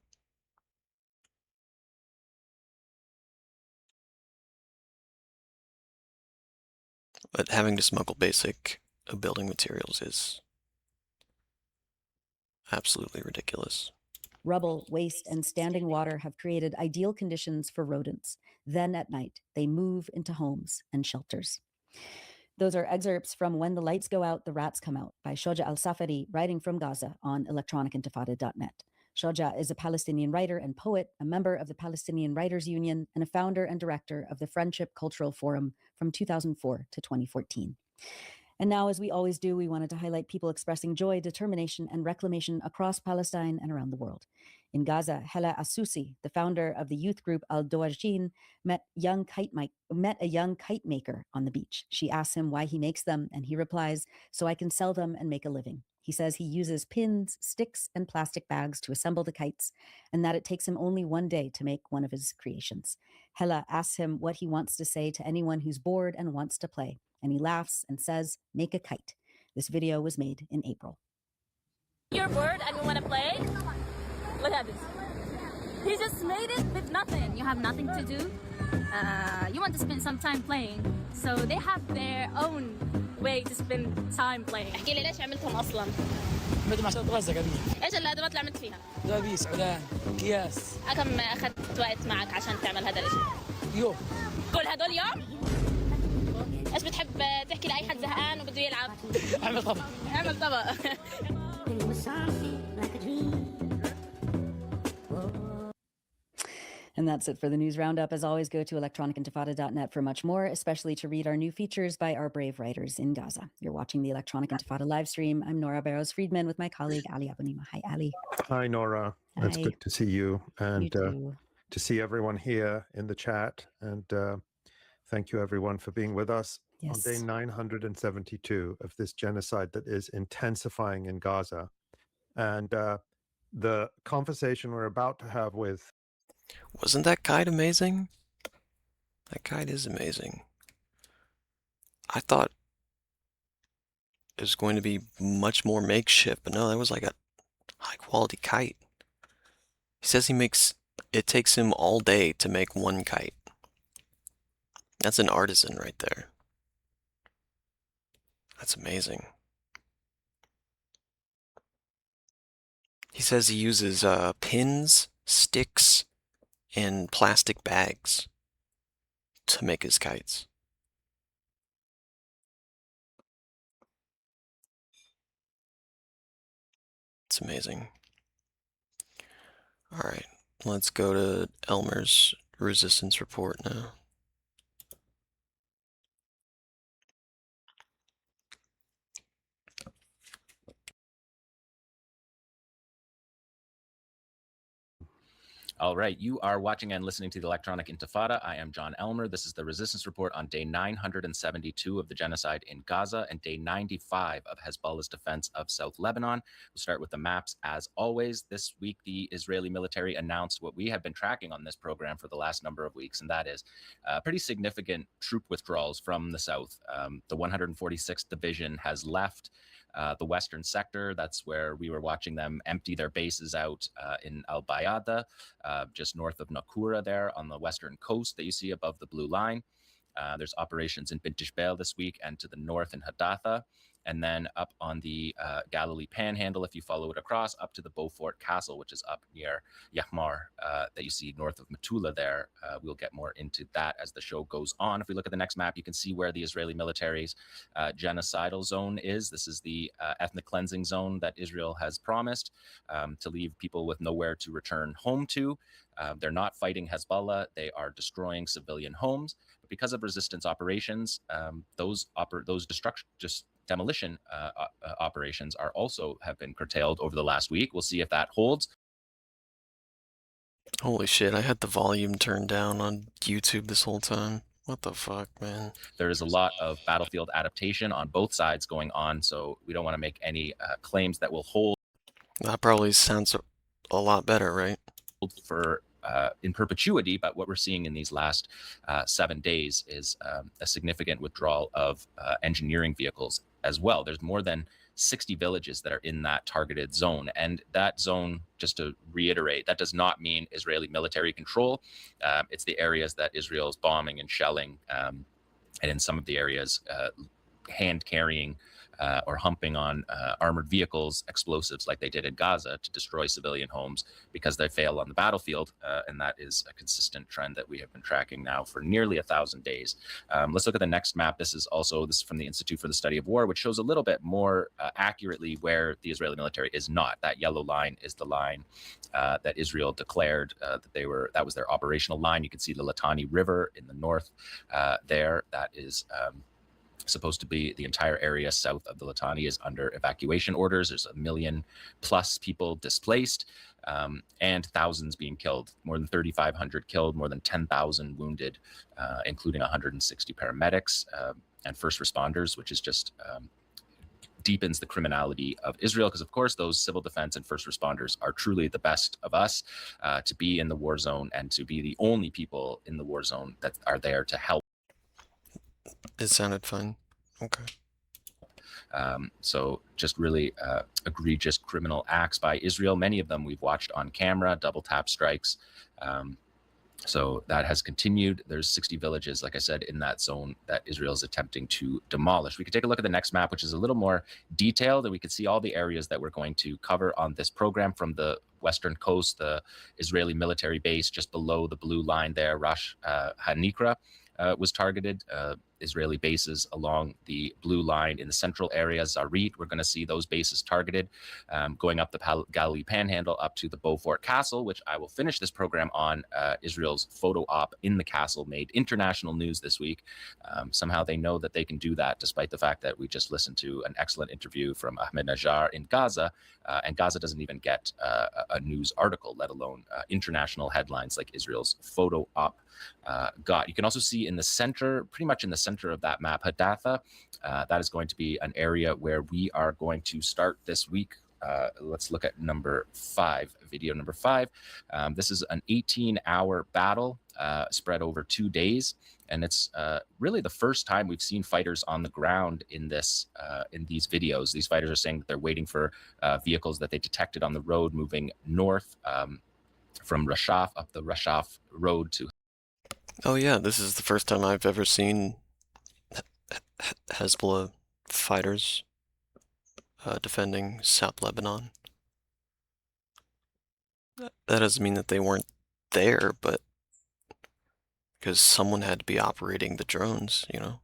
But having to smuggle basic building materials is absolutely ridiculous. Rubble, waste, and standing water have created ideal conditions for rodents. Then at night, they move into homes and shelters. Those are excerpts from When the Lights Go Out, the Rats Come Out by Shoja Al-Safari, writing from Gaza on electronicintifada.net. Shoja is a Palestinian writer and poet, a member of the Palestinian Writers Union, and a founder and director of the Friendship Cultural Forum from 2004 to 2014. And now, as we always do, we wanted to highlight people expressing joy, determination, and reclamation across Palestine and around the world. In Gaza, Hela Asusi, the founder of the youth group Al Dawajin, met a young kite maker on the beach. She asks him why he makes them, and he replies, "So I can sell them and make a living." He says he uses pins, sticks, and plastic bags to assemble the kites, and that it takes him only one day to make one of his creations. Hela asks him what he wants to say to anyone who's bored and wants to play, and he laughs and says, "Make a kite." This video was made in April. You're bored and you want to play? Look at this. He just made it with nothing. You have nothing to do. You want to spend some time playing. So they have their own way to spend time playing. احكي لي ليش عملتهم اصلا؟ عملتهم عشان اتغذى قبل. ايش الادوات اللي عملت فيها؟ دبابيس، عدان، اكياس. كم اخذت وقت معك عشان تعمل هذا الشيء؟ يوم. كل هدول يوم؟ ايش بتحب تحكي لاي حد زهقان وبده يلعب؟ اعمل طبق. اعمل طبق. And that's it for the news roundup. As always, go to electronicintifada.net for much more, especially to read our new features by our brave writers in Gaza. You're watching the Electronic Intifada live stream. I'm Nora Barrows-Friedman with my colleague Ali Abunimah. Hi, Ali. Hi, Nora. Hi. It's good to see you and You too. to see everyone here in the chat. And thank you, everyone, for being with us on Yes. day 972 of this genocide that is intensifying in Gaza. And the conversation we're about to have with... Wasn't that kite amazing? That kite is amazing. I thought it was going to be much more makeshift, but no, that was like a high-quality kite. He says it takes him all day to make one kite. That's an artisan right there. That's amazing. He says he uses pins, sticks, and plastic bags to make his kites. It's amazing. All right, let's go to Elmer's resistance report now. All right, you are watching and listening to the Electronic Intifada. I am John Elmer. This is the Resistance Report on day 972 of the genocide in Gaza and day 95 of Hezbollah's defense of South Lebanon. We'll start with the maps as always. This week, the Israeli military announced what we have been tracking on this program for the last number of weeks, and that is pretty significant troop withdrawals from the south. The 146th Division has left the western sector. That's where we were watching them empty their bases out in Al Bayada, just north of Nakura there on the western coast that you see above the blue line. There's operations in Bint Jbeil this week and to the north in Hadatha. And then up on the Galilee Panhandle, if you follow it across, up to the Beaufort Castle, which is up near Yahmar, that you see north of Metula there. We'll get more into that as the show goes on. If we look at the next map, you can see where the Israeli military's genocidal zone is. This is the ethnic cleansing zone that Israel has promised to leave people with nowhere to return home to. They're not fighting Hezbollah. They are destroying civilian homes. But because of resistance operations, those demolition operations are also have been curtailed over the last week. We'll see if that holds. Holy shit, I had the volume turned down on YouTube this whole time. What the fuck, man? There is a lot of battlefield adaptation on both sides going on, so we don't want to make any claims that will hold. That probably sounds a lot better, right? For in perpetuity, but what we're seeing in these last 7 days is a significant withdrawal of engineering vehicles as well. There's more than 60 villages that are in that targeted zone. And that zone, just to reiterate, that does not mean Israeli military control. It's the areas that Israel is bombing and shelling, and in some of the areas, hand carrying or humping on armored vehicles, explosives like they did in Gaza to destroy civilian homes because they fail on the battlefield. And that is a consistent trend that we have been tracking now for nearly 1,000 days. Let's look at the next map. This is from the Institute for the Study of War, which shows a little bit more accurately where the Israeli military is not. That yellow line is the line that Israel declared that was their operational line. You can see the Litani River in the north there. That is supposed to be the entire area south of the Litani is under evacuation orders. There's 1 million plus people displaced and thousands being killed, more than 3,500 killed, more than 10,000 wounded, including 160 paramedics and first responders, which is just deepens the criminality of Israel, because of course those civil defense and first responders are truly the best of us to be in the war zone and to be the only people in the war zone that are there to help. It sounded fun. Okay. So just really egregious criminal acts by Israel. Many of them we've watched on camera, double tap strikes. So that has continued. There's 60 villages, like I said, in that zone that Israel is attempting to demolish. We could take a look at the next map, which is a little more detailed, and we can see all the areas that we're going to cover on this program from the western coast, the Israeli military base just below the blue line there, Rash Hanikra. Was targeted. Israeli bases along the blue line in the central area, Zarit. We're going to see those bases targeted, going up the Galilee Panhandle up to the Beaufort Castle, which I will finish this program on. Israel's photo op in the castle made international news this week. Somehow they know that they can do that, despite the fact that we just listened to an excellent interview from Ahmadinejad in Gaza, and Gaza doesn't even get a news article, let alone international headlines like Israel's photo op got. You can also see in the center, pretty much in the center of that map, Hadatha. That is going to be an area where we are going to start this week. Let's look at number 5, video number 5. This is an 18-hour battle spread over 2 days, and it's really the first time we've seen fighters on the ground in this in these videos. These fighters are saying that they're waiting for vehicles that they detected on the road moving north from Rashaf up the Rashaf road to. Oh yeah, this is the first time I've ever seen Hezbollah fighters defending South Lebanon. That doesn't mean that they weren't there, but because someone had to be operating the drones, you know.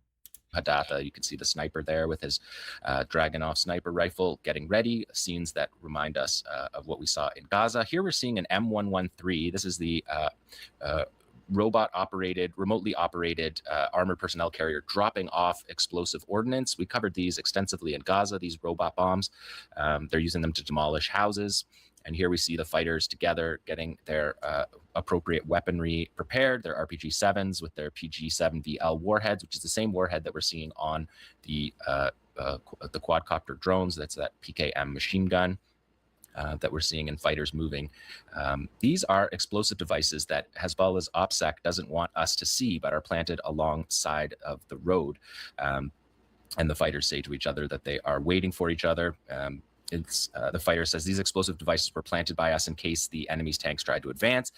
Hadatha, you can see the sniper there with his Dragunov sniper rifle getting ready, scenes that remind us of what we saw in Gaza. Here we're seeing an M113. This is the remotely operated armored personnel carrier dropping off explosive ordnance. We covered these extensively in Gaza, these robot bombs. They're using them to demolish houses. And here we see the fighters together getting their appropriate weaponry prepared, their RPG-7s with their PG-7VL warheads, which is the same warhead that we're seeing on the quadcopter drones. That's that PKM machine gun that we're seeing in fighters moving. These are explosive devices that Hezbollah's OPSEC doesn't want us to see, but are planted alongside of the road. And the fighters say to each other that they are waiting for each other. The fighter says these explosive devices were planted by us in case the enemy's tanks tried to advance.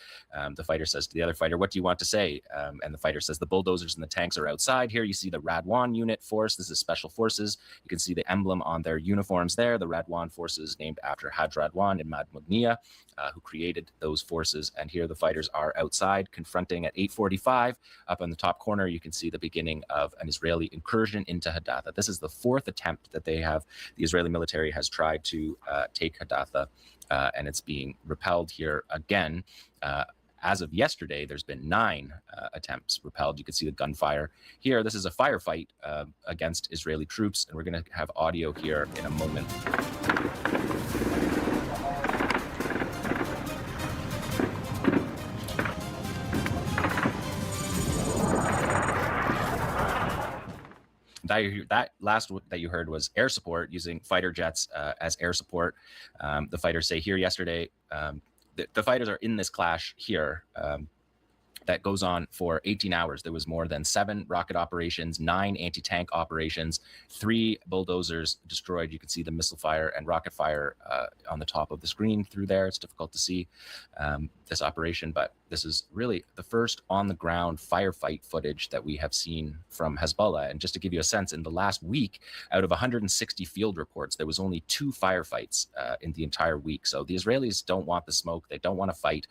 The fighter says to the other fighter, "What do you want to say?" And the fighter says, "The bulldozers and the tanks are outside." Here you see the Radwan unit force. This is special forces. You can see the emblem on their uniforms there. The Radwan forces named after Haj Radwan and Madmuniya, who created those forces. And here the fighters are outside confronting at 8:45. Up in the top corner, you can see the beginning of an Israeli incursion into Hadatha. This is the fourth attempt that the Israeli military has tried to take Hadatha, and it's being repelled here again. As of yesterday, there's been 9 attempts repelled. You can see the gunfire here. This is a firefight against Israeli troops, and we're going to have audio here in a moment. That last that you heard was air support using fighter jets as air support. The fighters say here yesterday, the fighters are in this clash here that goes on for 18 hours. There was more than 7 rocket operations, 9 anti-tank operations, 3 bulldozers destroyed. You can see the missile fire and rocket fire on the top of the screen through there. It's difficult to see this operation, but this is really the first on-the-ground firefight footage that we have seen from Hezbollah. And just to give you a sense, in the last week, out of 160 field reports, there was only 2 firefights in the entire week. So the Israelis don't want the smoke. They don't want to fight.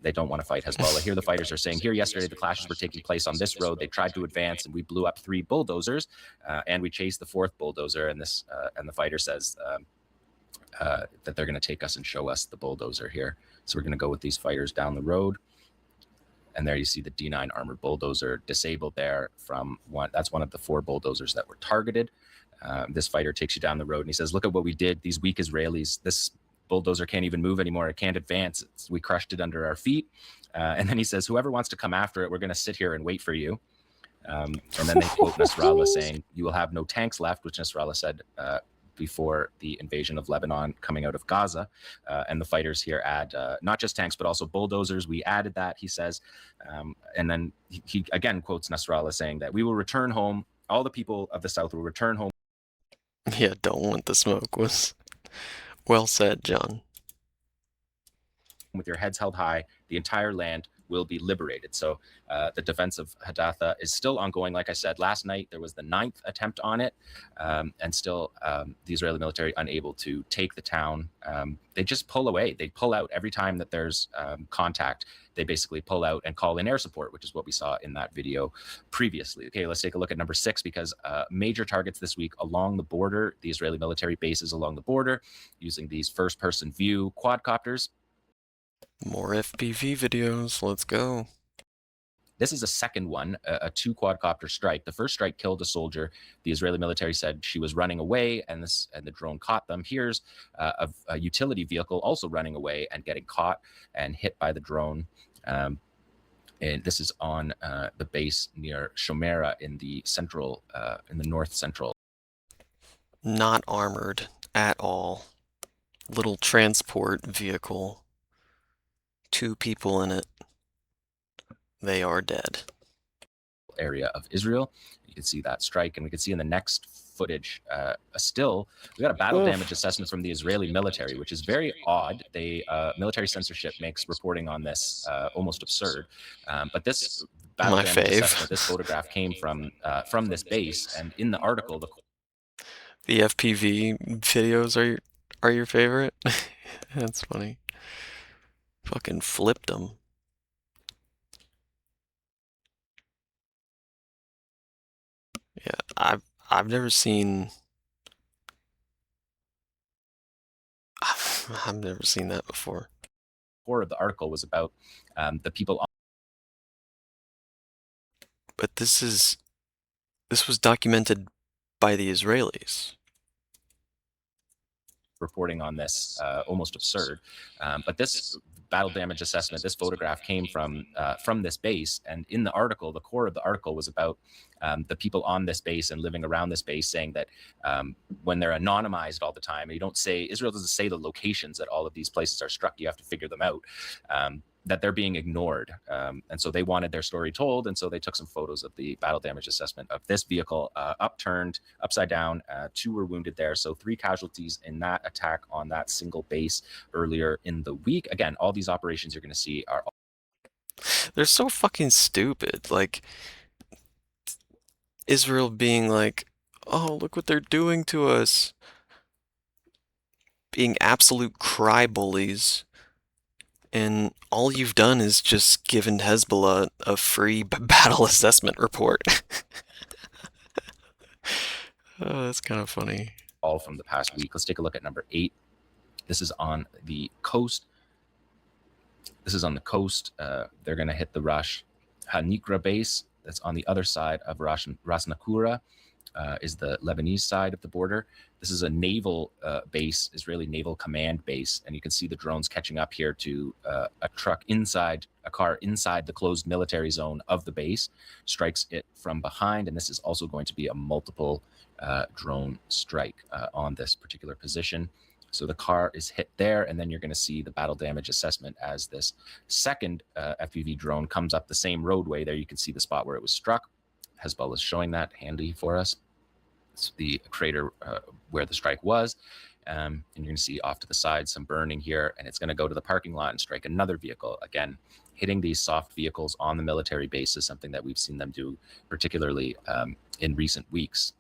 They don't want to fight Hezbollah. Here the fighters are saying, here yesterday the clashes were taking place on this road. They tried to advance, and we blew up 3 bulldozers, and we chased the 4th bulldozer. And the fighter says that they're going to take us and show us the bulldozer here. So we're going to go with these fighters down the road. And there you see the D9 armored bulldozer disabled there from one. That's one of the 4 bulldozers that were targeted. This fighter takes you down the road and he says, "Look at what we did. These weak Israelis, this bulldozer can't even move anymore. It can't advance. We crushed it under our feet." And then he says, "Whoever wants to come after it, we're going to sit here and wait for you." And then they quote Nasrallah saying, "You will have no tanks left," which Nasrallah said before the invasion of Lebanon coming out of Gaza. And the fighters here add not just tanks, but also bulldozers. We added that, he says. And then he again quotes Nasrallah saying that we will return home. All the people of the South will return home. Yeah, don't want the smoke was well said, John. With your heads held high, the entire land will be liberated. So the defense of Hadatha is still ongoing. Like I said, last night there was the 9th attempt on it, and still the Israeli military unable to take the town. They just pull away. They pull out every time that there's contact. They basically pull out and call in air support, which is what we saw in that video previously. Okay, let's take a look at number 6, because major targets this week along the border, the Israeli military bases along the border, using these first-person view quadcopters. More FPV videos. Let's go. This is a second one, a 2 quadcopter strike. The first strike killed a soldier. The Israeli military said she was running away, and the drone caught them. Here's a utility vehicle also running away and getting caught and hit by the drone. And this is on the base near Shomera in the north central. Not armored at all. Little transport vehicle. 2 people in it. They are dead. Area of Israel. You can see that strike, and we can see in the next footage still we got a battle damage assessment from the Israeli military, which is very odd. They military censorship makes reporting on this almost absurd. But this battle damage assessment, this photograph came from this base, and in the article, The FPV videos are your favorite? That's funny. Fucking flipped them. Yeah, I've never seen. I've never seen that before. Core of the article was about the people. But this was documented by the Israelis. Reporting on this almost absurd, but this battle damage assessment, this photograph came from this base, and in the article, the core of the article was about the people on this base and living around this base, saying that when they're anonymized all the time, you don't say, Israel doesn't say the locations that all of these places are struck, you have to figure them out, that they're being ignored, and so they wanted their story told, and so they took some photos of the battle damage assessment of this vehicle upturned, upside down. 2 were wounded there, so 3 casualties in that attack on that single base earlier in the week. Again, all these operations you're going to see are they're so fucking stupid. Like, Israel being like, oh, look what they're doing to us. Being absolute cry bullies. And all you've done is just given Hezbollah a free battle assessment report. Oh, that's kind of funny. all from the past week. Let's take a look at number 8. This is on the coast. They're going to hit the Ras Hanikra base. That's on the other side of Ras Nakura, is the Lebanese side of the border. This is a naval base, Israeli naval command base, and you can see the drones catching up here to a car inside the closed military zone of the base, strikes it from behind, and this is also going to be a multiple drone strike on this particular position. So the car is hit there, and then you're going to see the battle damage assessment as this second FPV drone comes up the same roadway. There you can see the spot where it was struck. Hezbollah is showing that handy for us. It's the crater where the strike was. And you're going to see off to the side some burning here, and it's going to go to the parking lot and strike another vehicle. Again, hitting these soft vehicles on the military base is something that we've seen them do, particularly in recent weeks.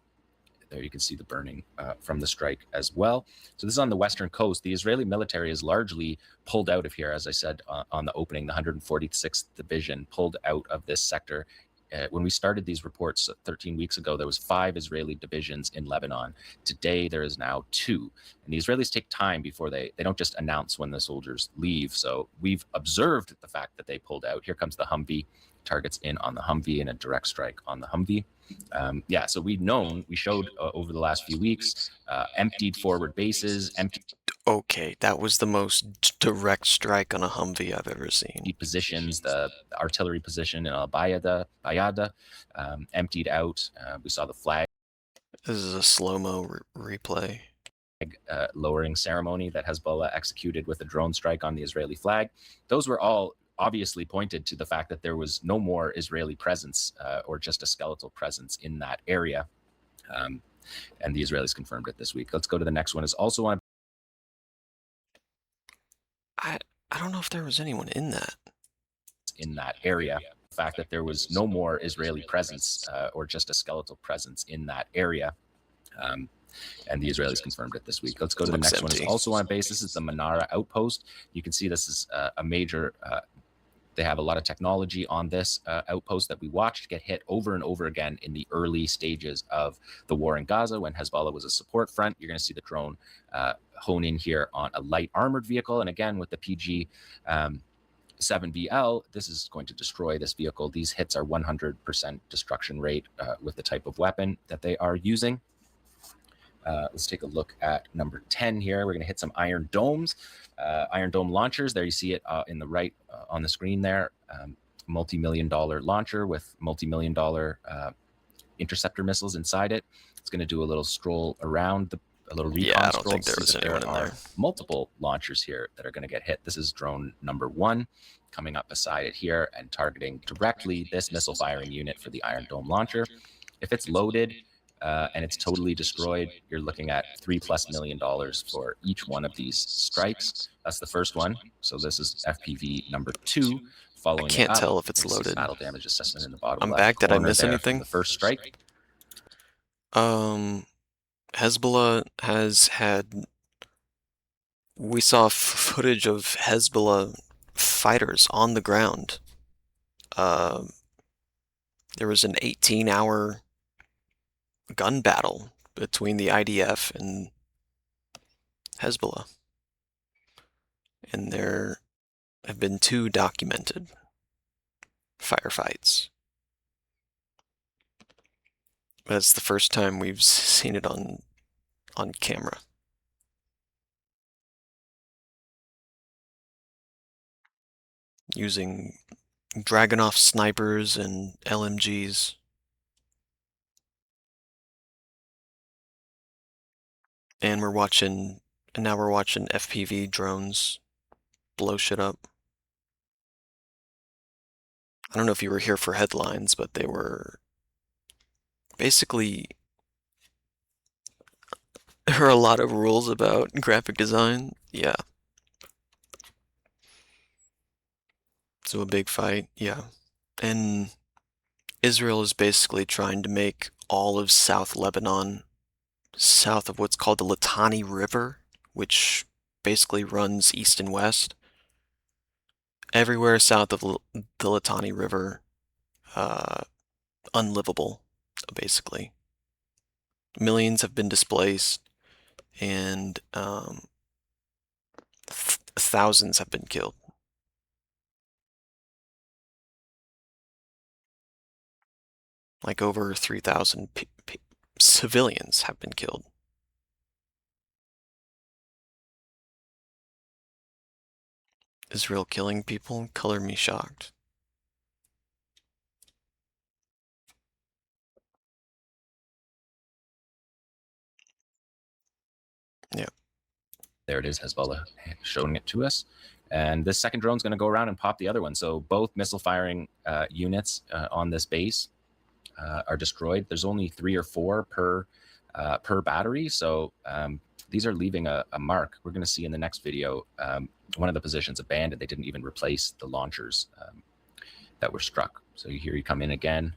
There you can see the burning from the strike as well. So this is on the western coast. The Israeli military is largely pulled out of here, as I said on the opening. The 146th Division pulled out of this sector. When we started these reports 13 weeks ago, there was 5 Israeli divisions in Lebanon. Today, there is now 2. And the Israelis take time before they don't just announce when the soldiers leave. So we've observed the fact that they pulled out. Here comes the Humvee, targets in on the Humvee, and a direct strike on the Humvee. So we showed over the last few weeks, emptied forward bases, Okay, that was the most direct strike on a Humvee I've ever seen. Positions, the artillery position in Bayada, emptied out. We saw the flag. This is a slow-mo replay. Lowering ceremony that Hezbollah executed with a drone strike on the Israeli flag. Those were all obviously pointed to the fact that there was no more Israeli presence or just a skeletal presence in that area. And the Israelis confirmed it this week. Let's go to the next one. Is also on. I don't know if there was anyone in that area. The fact that there was no more Israeli presence or just a skeletal presence in that area. And the Israelis confirmed it this week. Let's go to the next one. Is also on base. This is the Manara outpost. You can see this is a major. They have a lot of technology on this outpost that we watched get hit over and over again in the early stages of the war in Gaza when Hezbollah was a support front. You're going to see the drone hone in here on a light armored vehicle. And again, with the PG 7BL, this is going to destroy this vehicle. These hits are 100% destruction rate with the type of weapon that they are using. Let's take a look at number 10 here. We're going to hit some Iron Domes, Iron Dome launchers. There you see it in the right on the screen there. Multi-million-dollar launcher with multi-million-dollar interceptor missiles inside it. It's going to do a little stroll around, a little recon I don't stroll. think there was anyone in there. Multiple launchers here that are going to get hit. This is drone number 1 coming up beside it here and targeting directly this missile firing unit for the Iron Dome launcher. If it's loaded, and it's totally destroyed, you're looking at $3+ million for each one of these strikes. That's the first one. So this is FPV number 2. Following I can't tell if it's loaded. Battle damage assessment in the bottom I'm left back. Did I corner miss there anything? from the first strike. Hezbollah has had. We saw footage of Hezbollah fighters on the ground. There was an 18-hour gun battle between the IDF and Hezbollah. And there have been 2 documented firefights. That's the first time we've seen it on camera. Using Dragunov snipers and LMGs. And now we're watching FPV drones blow shit up. I don't know if you were here for headlines, but they were basically, there are a lot of rules about graphic design. Yeah. So a big fight, yeah. And Israel is basically trying to make all of South Lebanon south of what's called the Litani River, which basically runs east and west. Everywhere south of the Litani River, unlivable, basically. Millions have been displaced, and thousands have been killed. Like over 3,000 civilians have been killed. Israel killing people? Color me shocked. Yeah. There it is, Hezbollah showing it to us. And this second drone is going to go around and pop the other one. So both missile firing units on this base are destroyed. There's only 3 or 4 per battery. So these are leaving a mark. We're going to see in the next video one of the positions abandoned. They didn't even replace the launchers that were struck. So here you come in again.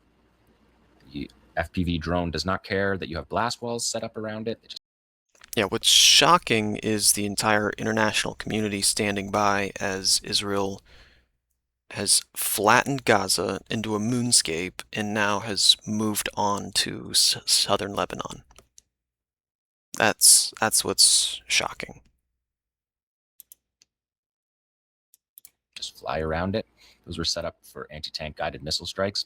The FPV drone does not care that you have blast walls set up around it. Yeah, what's shocking is the entire international community standing by as Israel has flattened Gaza into a moonscape and now has moved on to southern Lebanon. That's what's shocking. Just fly around it. Those were set up for anti-tank guided missile strikes.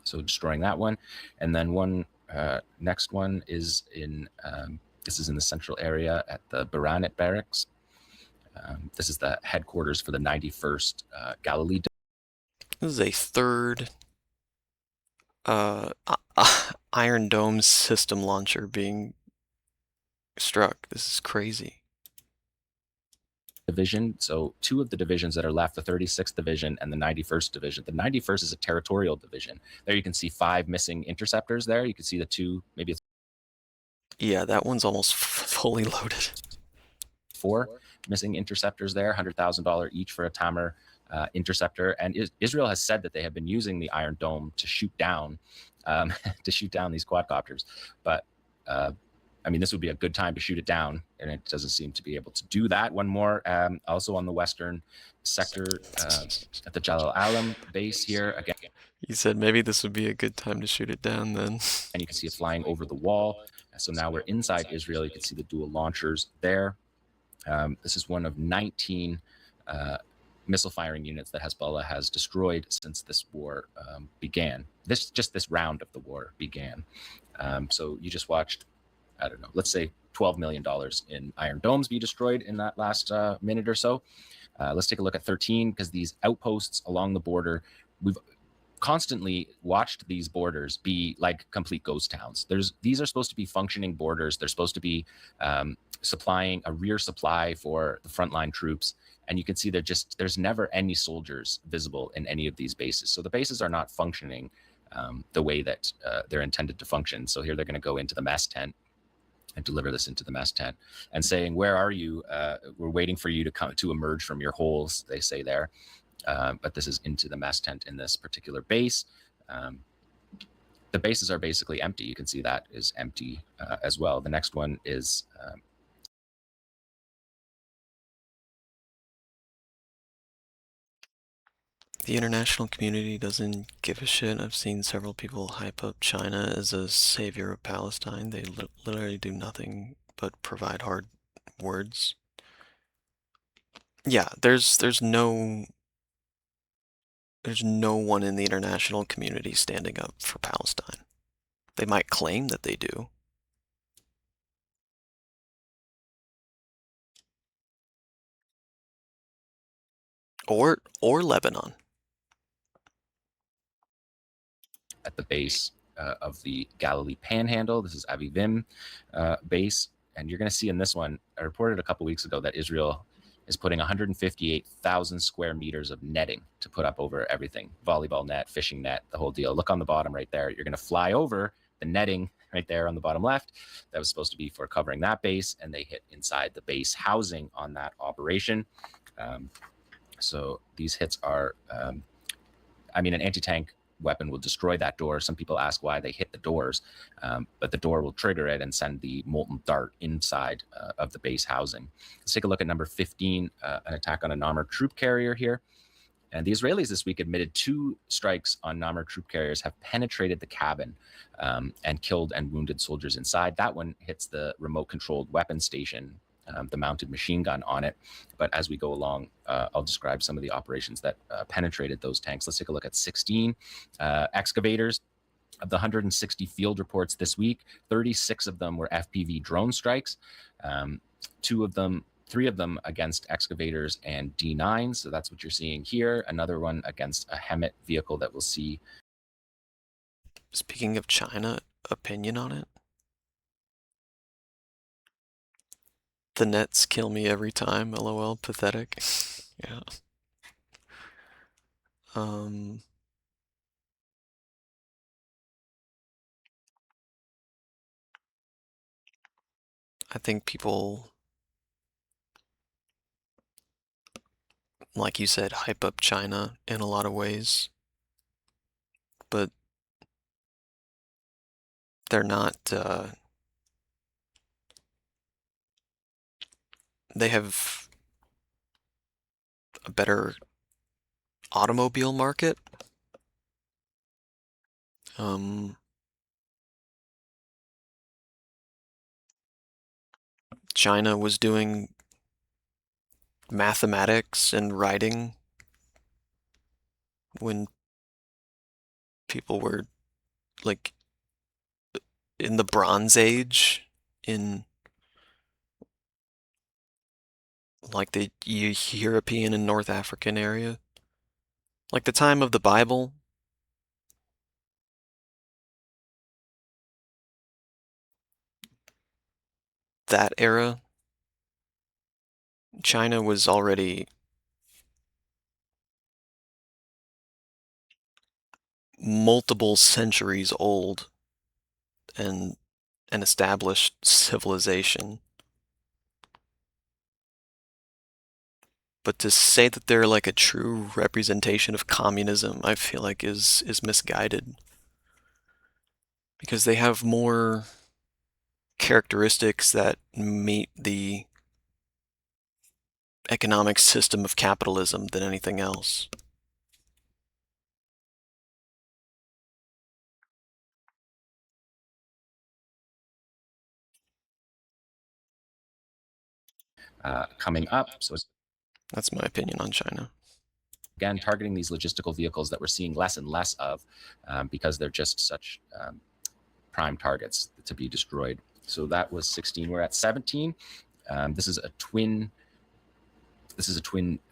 So destroying that one. And then next one is in, this is in the central area at the Baranat barracks. This is the headquarters for the 91st Galilee. This is a 3rd Iron Dome system launcher being struck. This is crazy. Division. So 2 of the divisions that are left, the 36th Division and the 91st Division. The 91st is a territorial division. There you can see 5 missing interceptors there. You can see the 2, maybe it's... Yeah, that one's almost fully loaded. 4 missing interceptors there, $100,000 each for a Tamer interceptor. And Israel has said that they have been using the Iron Dome to shoot down these quadcopters. But I mean, this would be a good time to shoot it down, and it doesn't seem to be able to do that. One more, also on the western sector at the Jalal Alam base here. Again, he said maybe this would be a good time to shoot it down then. And you can see it flying over the wall. So now we're inside Israel. You can see the dual launchers there. This is one of 19 missile firing units that Hezbollah has destroyed since this war began. This round of the war began. So you just watched, I don't know, let's say $12 million in Iron Domes be destroyed in that last minute or so. Let's take a look at 13, because these outposts along the border, we've constantly watched these borders be like complete ghost towns. These are supposed to be functioning borders. They're supposed to be supplying a rear supply for the frontline troops. And you can see there's never any soldiers visible in any of these bases. So the bases are not functioning the way that they're intended to function. So here they're going to go into the mess tent and deliver this into the mess tent and saying, where are you? We're waiting for you to emerge from your holes, they say there. But this is into the mess tent in this particular base. the bases are basically empty. You can see that is empty as well. The next one is The international community doesn't give a shit. I've seen several people hype up China as a savior of Palestine. They literally do nothing but provide hard words. Yeah, there's no one in the international community standing up for Palestine. They might claim that they do. Or Lebanon. at the base of the Galilee Panhandle. This is Avivim base. And you're going to see in this one, I reported a couple weeks ago that Israel is putting 158,000 square meters of netting to put up over everything. Volleyball net, fishing net, the whole deal. Look on the bottom right there. You're going to fly over the netting right there on the bottom left. That was supposed to be for covering that base, and they hit inside the base housing on that operation. So these hits are, I mean, an anti-tank weapon will destroy that door. Some people ask why they hit the doors, but the door will trigger it and send the molten dart inside of the base housing. Let's take a look at number 15, an attack on a Namur troop carrier here. And the Israelis this week admitted 2 strikes on Namur troop carriers have penetrated the cabin and killed and wounded soldiers inside. That one hits the remote-controlled weapon station, the mounted machine gun on it. But as we go along, I'll describe some of the operations that penetrated those tanks. Let's take a look at 16 excavators. Of the 160 field reports this week, 36 of them were FPV drone strikes. 3 of them against excavators and D9s. So that's what you're seeing here. Another one against a HEMET vehicle that we'll see. Speaking of China, opinion on it? The nets kill me every time, lol, pathetic. Yeah. I think people, like you said, hype up China in a lot of ways, but they're not, they have a better automobile market. China was doing mathematics and writing when people were like in the Bronze Age, in like the European and North African area, like the time of the Bible. That era, China was already multiple centuries old and an established civilization. But to say that they're like a true representation of communism, I feel like is misguided. Because they have more characteristics that meet the economic system of capitalism than anything else. Coming up, so that's my opinion on China. Again, targeting these logistical vehicles that we're seeing less and less of because they're just such prime targets to be destroyed. So that was 16. We're at 17. This is a twin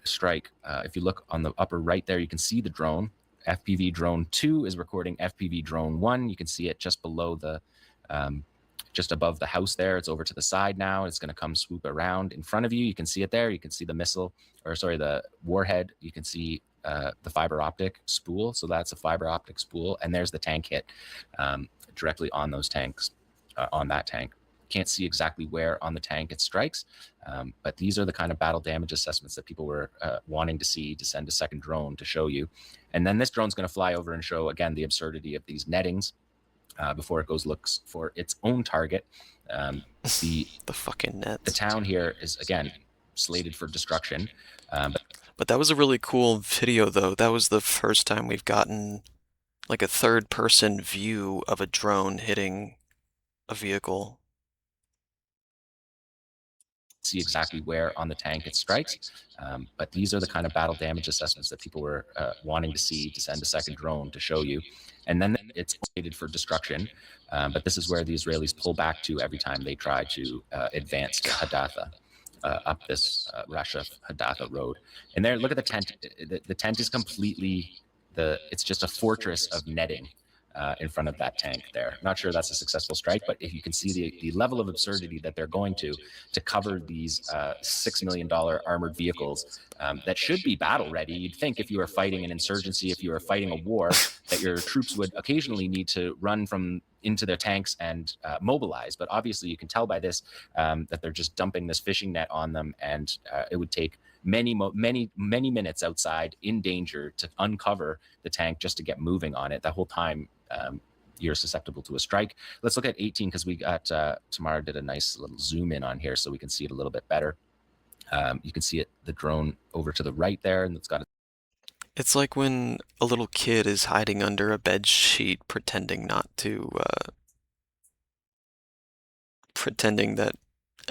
strike. If you look on the upper right there, you can see the drone. FPV drone 2 is recording FPV drone 1. You can see it just below the, just above the house there. It's over to the side now. It's going to come swoop around in front of you. You can see it there. You can see the missile, or sorry, the warhead. You can see the fiber optic spool. So that's a fiber optic spool. And there's the tank hit directly on those tanks, on that tank. Can't see exactly where on the tank it strikes, but these are the kind of battle damage assessments that people were wanting to see, to send a second drone to show you. And then this drone's going to fly over and show again the absurdity of these nettings. before it goes looks for its own target. The fucking nets. The town here is again slated for destruction. But that was a really cool video, though. That was the first time we've gotten like a third-person view of a drone hitting a vehicle. See exactly where on the tank it strikes, but these are the kind of battle damage assessments that people were wanting to see, to send a second drone to show you. And then it's slated for destruction, but this is where the Israelis pull back to every time they try to advance to Hadatha, up this Rashaf Hadatha road. And there, look at the tent. The tent is completely, it's just a fortress of netting in front of that tank there. Not sure that's a successful strike, but if you can see the level of absurdity that they're going to cover these $6 million armored vehicles that should be battle ready. You'd think if you were fighting an insurgency, if you were fighting a war, that your troops would occasionally need to run into their tanks and mobilize. But obviously you can tell by this that they're just dumping this fishing net on them, and it would take many minutes outside in danger to uncover the tank just to get moving on it. That whole time you're susceptible to a strike. Let's look at 18 because we got Tamara did a nice little zoom in on here so we can see it a little bit better. You can see it, the drone over to the right there, and it's got It's like when a little kid is hiding under a bed sheet pretending not to pretending that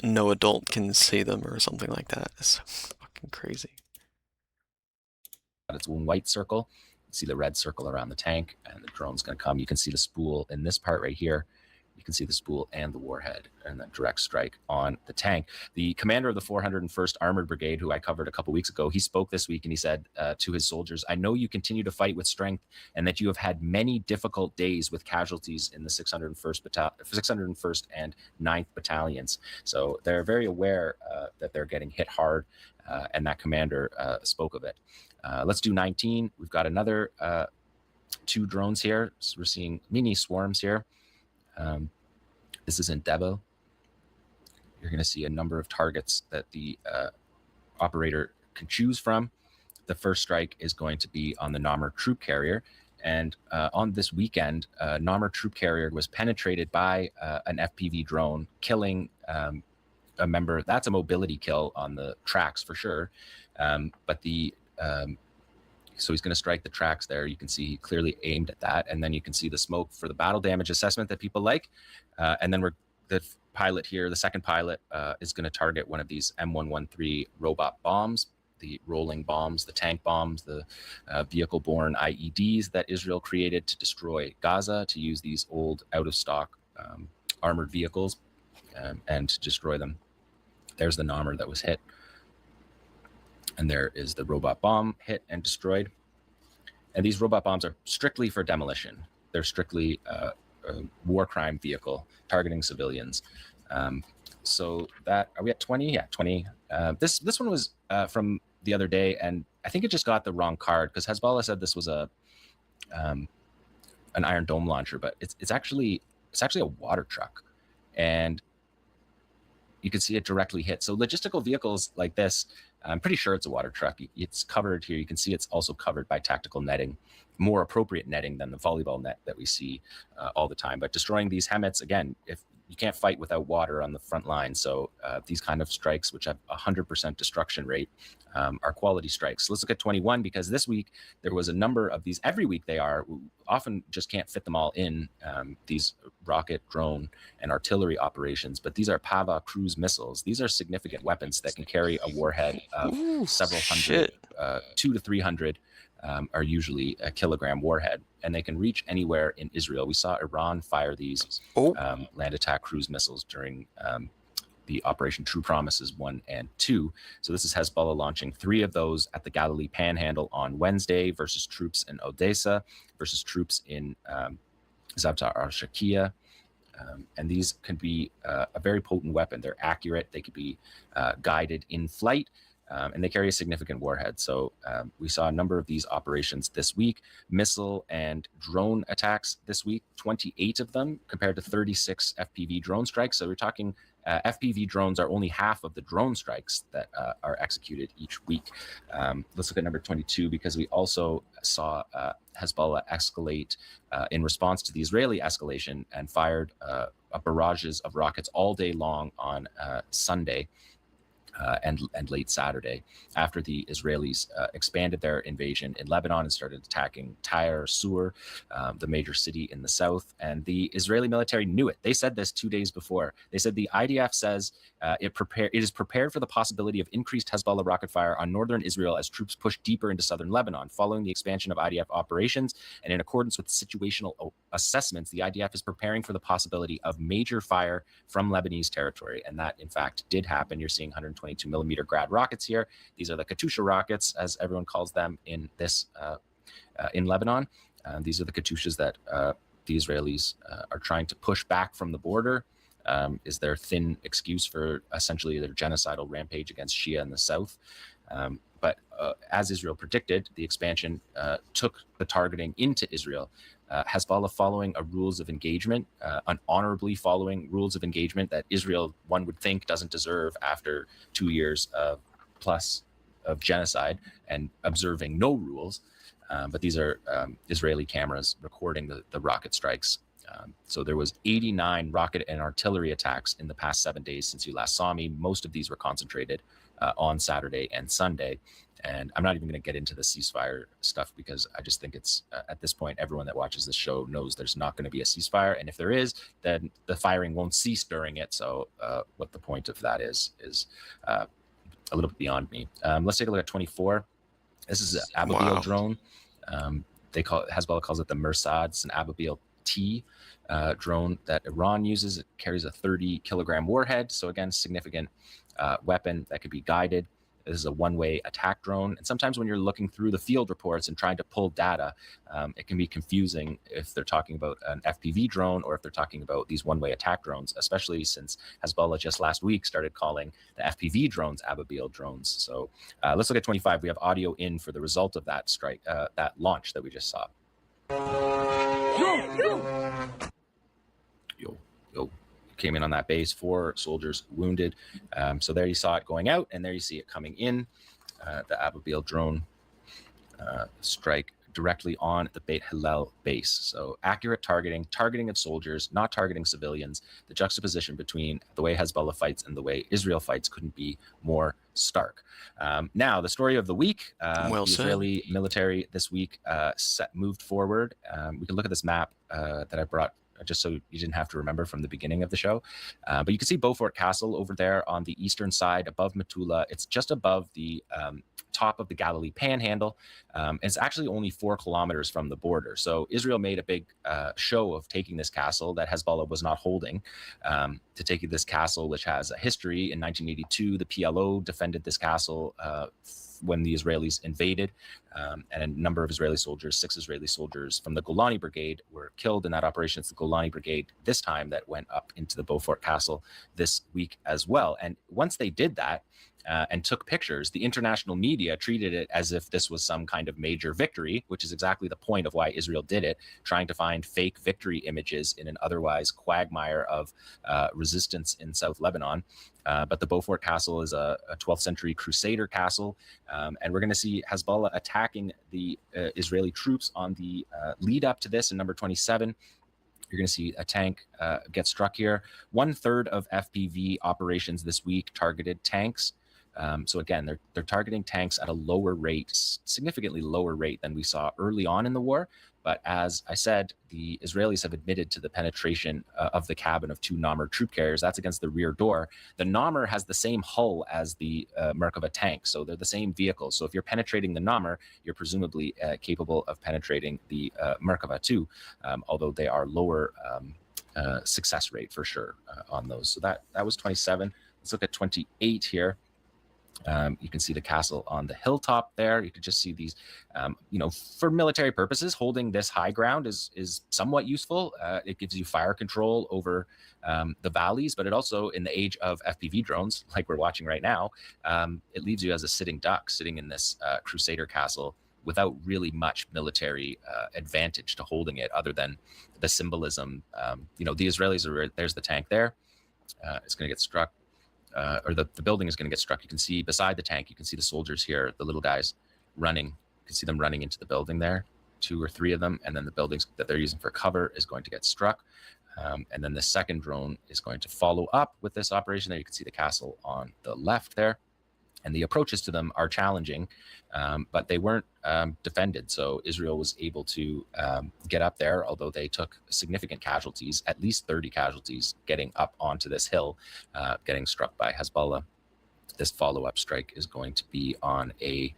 no adult can see them or something like that. It's so fucking crazy. its own white circle. You see the red circle around the tank, and the drone's going to come. You can see the spool in this part right here. You can see the spool and the warhead and the direct strike on the tank. The commander of the 401st Armored Brigade, who I covered a couple weeks ago, he spoke this week and he said to his soldiers, "I know you continue to fight with strength and that you have had many difficult days with casualties in the 601st and 9th battalions." So they're very aware that they're getting hit hard, and that commander spoke of it. Let's do 19. We've got another 2 drones here. So we're seeing mini swarms here. This is in Debo. You're going to see a number of targets that the operator can choose from. The first strike is going to be on the Namur troop carrier. And on this weekend, Namur troop carrier was penetrated by an FPV drone, killing a member. That's a mobility kill on the tracks for sure. But the so he's going to strike the tracks there. You can see he clearly aimed at that. And then you can see the smoke for the battle damage assessment that people like. And then the pilot here, the second pilot, is going to target one of these M113 robot bombs, the rolling bombs, the tank bombs, the vehicle-borne IEDs that Israel created to destroy Gaza, to use these old out-of-stock armored vehicles and to destroy them. There's the Namur that was hit. And there is the robot bomb hit and destroyed. And these robot bombs are strictly for demolition. They're strictly a war crime vehicle targeting civilians. So that, are we at 20? Yeah, 20. This one was from the other day, and I think it just got the wrong card because Hezbollah said this was an Iron Dome launcher, but it's actually a water truck, and you can see it directly hit. So logistical vehicles like this, I'm pretty sure it's a water truck. It's covered here. You can see it's also covered by tactical netting, more appropriate netting than the volleyball net that we see all the time. But destroying these HEMETs, again, if you can't fight without water on the front line. So these kind of strikes, which have 100% destruction rate, are quality strikes. Let's look at 21, because this week there was a number of these. Every week they are. We often just can't fit them all in, these rocket, drone, and artillery operations. But these are Pava cruise missiles. These are significant weapons that can carry a warhead of several hundred, 200 to 300 are usually a kilogram warhead, and they can reach anywhere in Israel. We saw Iran fire these land attack cruise missiles during the Operation True Promises 1 and 2. So this is Hezbollah launching 3 of those at the Galilee Panhandle on Wednesday versus troops in Odessa, versus troops in Zabta al-Shakia. And these can be a very potent weapon. They're accurate. They could be guided in flight. and they carry a significant warhead. So we saw a number of these operations this week, missile and drone attacks this week, 28 of them compared to 36 FPV drone strikes. So we're talking FPV drones are only half of the drone strikes that are executed each week. Let's look at number 22, because we also saw Hezbollah escalate in response to the Israeli escalation and fired barrages of rockets all day long on Sunday. And late Saturday, after the Israelis expanded their invasion in Lebanon and started attacking Tyre, Sur, the major city in the south. And the Israeli military knew it. They said this 2 days before. They said the IDF says it is prepared for the possibility of increased Hezbollah rocket fire on northern Israel as troops push deeper into southern Lebanon. Following the expansion of IDF operations and in accordance with situational assessments, the IDF is preparing for the possibility of major fire from Lebanese territory. And that, in fact, did happen. You're seeing 122 millimeter Grad rockets here. These are the Katyusha rockets, as everyone calls them in this in Lebanon. These are the Katyushas that the Israelis are trying to push back from the border. Is their thin excuse for essentially their genocidal rampage against Shia in the south. But as Israel predicted, the expansion took the targeting into Israel. Hezbollah following a rules of engagement, unhonorably following rules of engagement that Israel, one would think, doesn't deserve after 2 years plus of genocide and observing no rules. But these are Israeli cameras recording the rocket strikes. So there was 89 rocket and artillery attacks in the past 7 days since you last saw me. Most of these were concentrated on Saturday and Sunday. And I'm not even going to get into the ceasefire stuff because I just think it's at this point, everyone that watches this show knows there's not going to be a ceasefire. And if there is, then the firing won't cease during it. So what the point of that is a little bit beyond me. Let's take a look at 24. This is an Ababil drone. Hezbollah calls it the Mersad. It's an Ababil T drone that Iran uses. It carries a 30 kilogram warhead. So again, significant weapon that could be guided. This is a one-way attack drone. And sometimes when you're looking through the field reports and trying to pull data, it can be confusing if they're talking about an FPV drone or if they're talking about these one-way attack drones, especially since Hezbollah just last week started calling the FPV drones Ababil drones. So let's look at 25. We have audio in for the result of that strike, that launch that we just saw. Yo. Came in on that base, 4 soldiers wounded. So there you saw it going out, and there you see it coming in. The Ababil drone strike directly on the Beit Hillel base. So accurate targeting of soldiers, not targeting civilians. The juxtaposition between the way Hezbollah fights and the way Israel fights couldn't be more stark. Now, the story of the week, the Israeli military this week moved forward. We can look at this map that I brought just so you didn't have to remember from the beginning of the show. But you can see Beaufort Castle over there on the eastern side above Metula. It's just above the top of the Galilee Panhandle. And it's actually only 4 kilometers from the border. So Israel made a big show of taking this castle that Hezbollah was not holding, to take this castle, which has a history. In 1982, the PLO defended this castle when the Israelis invaded, and a number of Israeli soldiers, 6 Israeli soldiers from the Golani Brigade were killed in that operation. It's the Golani Brigade this time that went up into the Beaufort Castle this week as well. And once they did that, and took pictures, the international media treated it as if this was some kind of major victory, which is exactly the point of why Israel did it, trying to find fake victory images in an otherwise quagmire of resistance in South Lebanon. But the Beaufort Castle is a 12th century Crusader castle, and we're going to see Hezbollah attacking the Israeli troops on the lead up to this in number 27. You're going to see a tank get struck here. 1/3 of FPV operations this week targeted tanks. So again, they're targeting tanks at a lower rate, significantly lower rate than we saw early on in the war. But as I said, the Israelis have admitted to the penetration of the cabin of 2 Namr troop carriers. That's against the rear door. The Namr has the same hull as the Merkava tank, so they're the same vehicle. So if you're penetrating the Namr, you're presumably capable of penetrating the Merkava too, although they are lower success rate for sure on those. So that was 27. Let's look at 28 here. You can see the castle on the hilltop there. You can just see these, for military purposes, holding this high ground is somewhat useful. It gives you fire control over the valleys, but it also, in the age of FPV drones, like we're watching right now, it leaves you as a sitting duck, sitting in this Crusader castle without really much military advantage to holding it, other than the symbolism. The Israelis there's the tank there. It's going to get struck. Or the building is going to get struck. You can see beside the tank, you can see the soldiers here, the little guys running. You can see them running into the building there, 2 or 3 of them. And then the buildings that they're using for cover is going to get struck. And then the second drone is going to follow up with this operation there. You can see the castle on the left there. And the approaches to them are challenging, but they weren't defended. So Israel was able to get up there, although they took significant casualties, at least 30 casualties, getting up onto this hill, getting struck by Hezbollah. This follow-up strike is going to be on a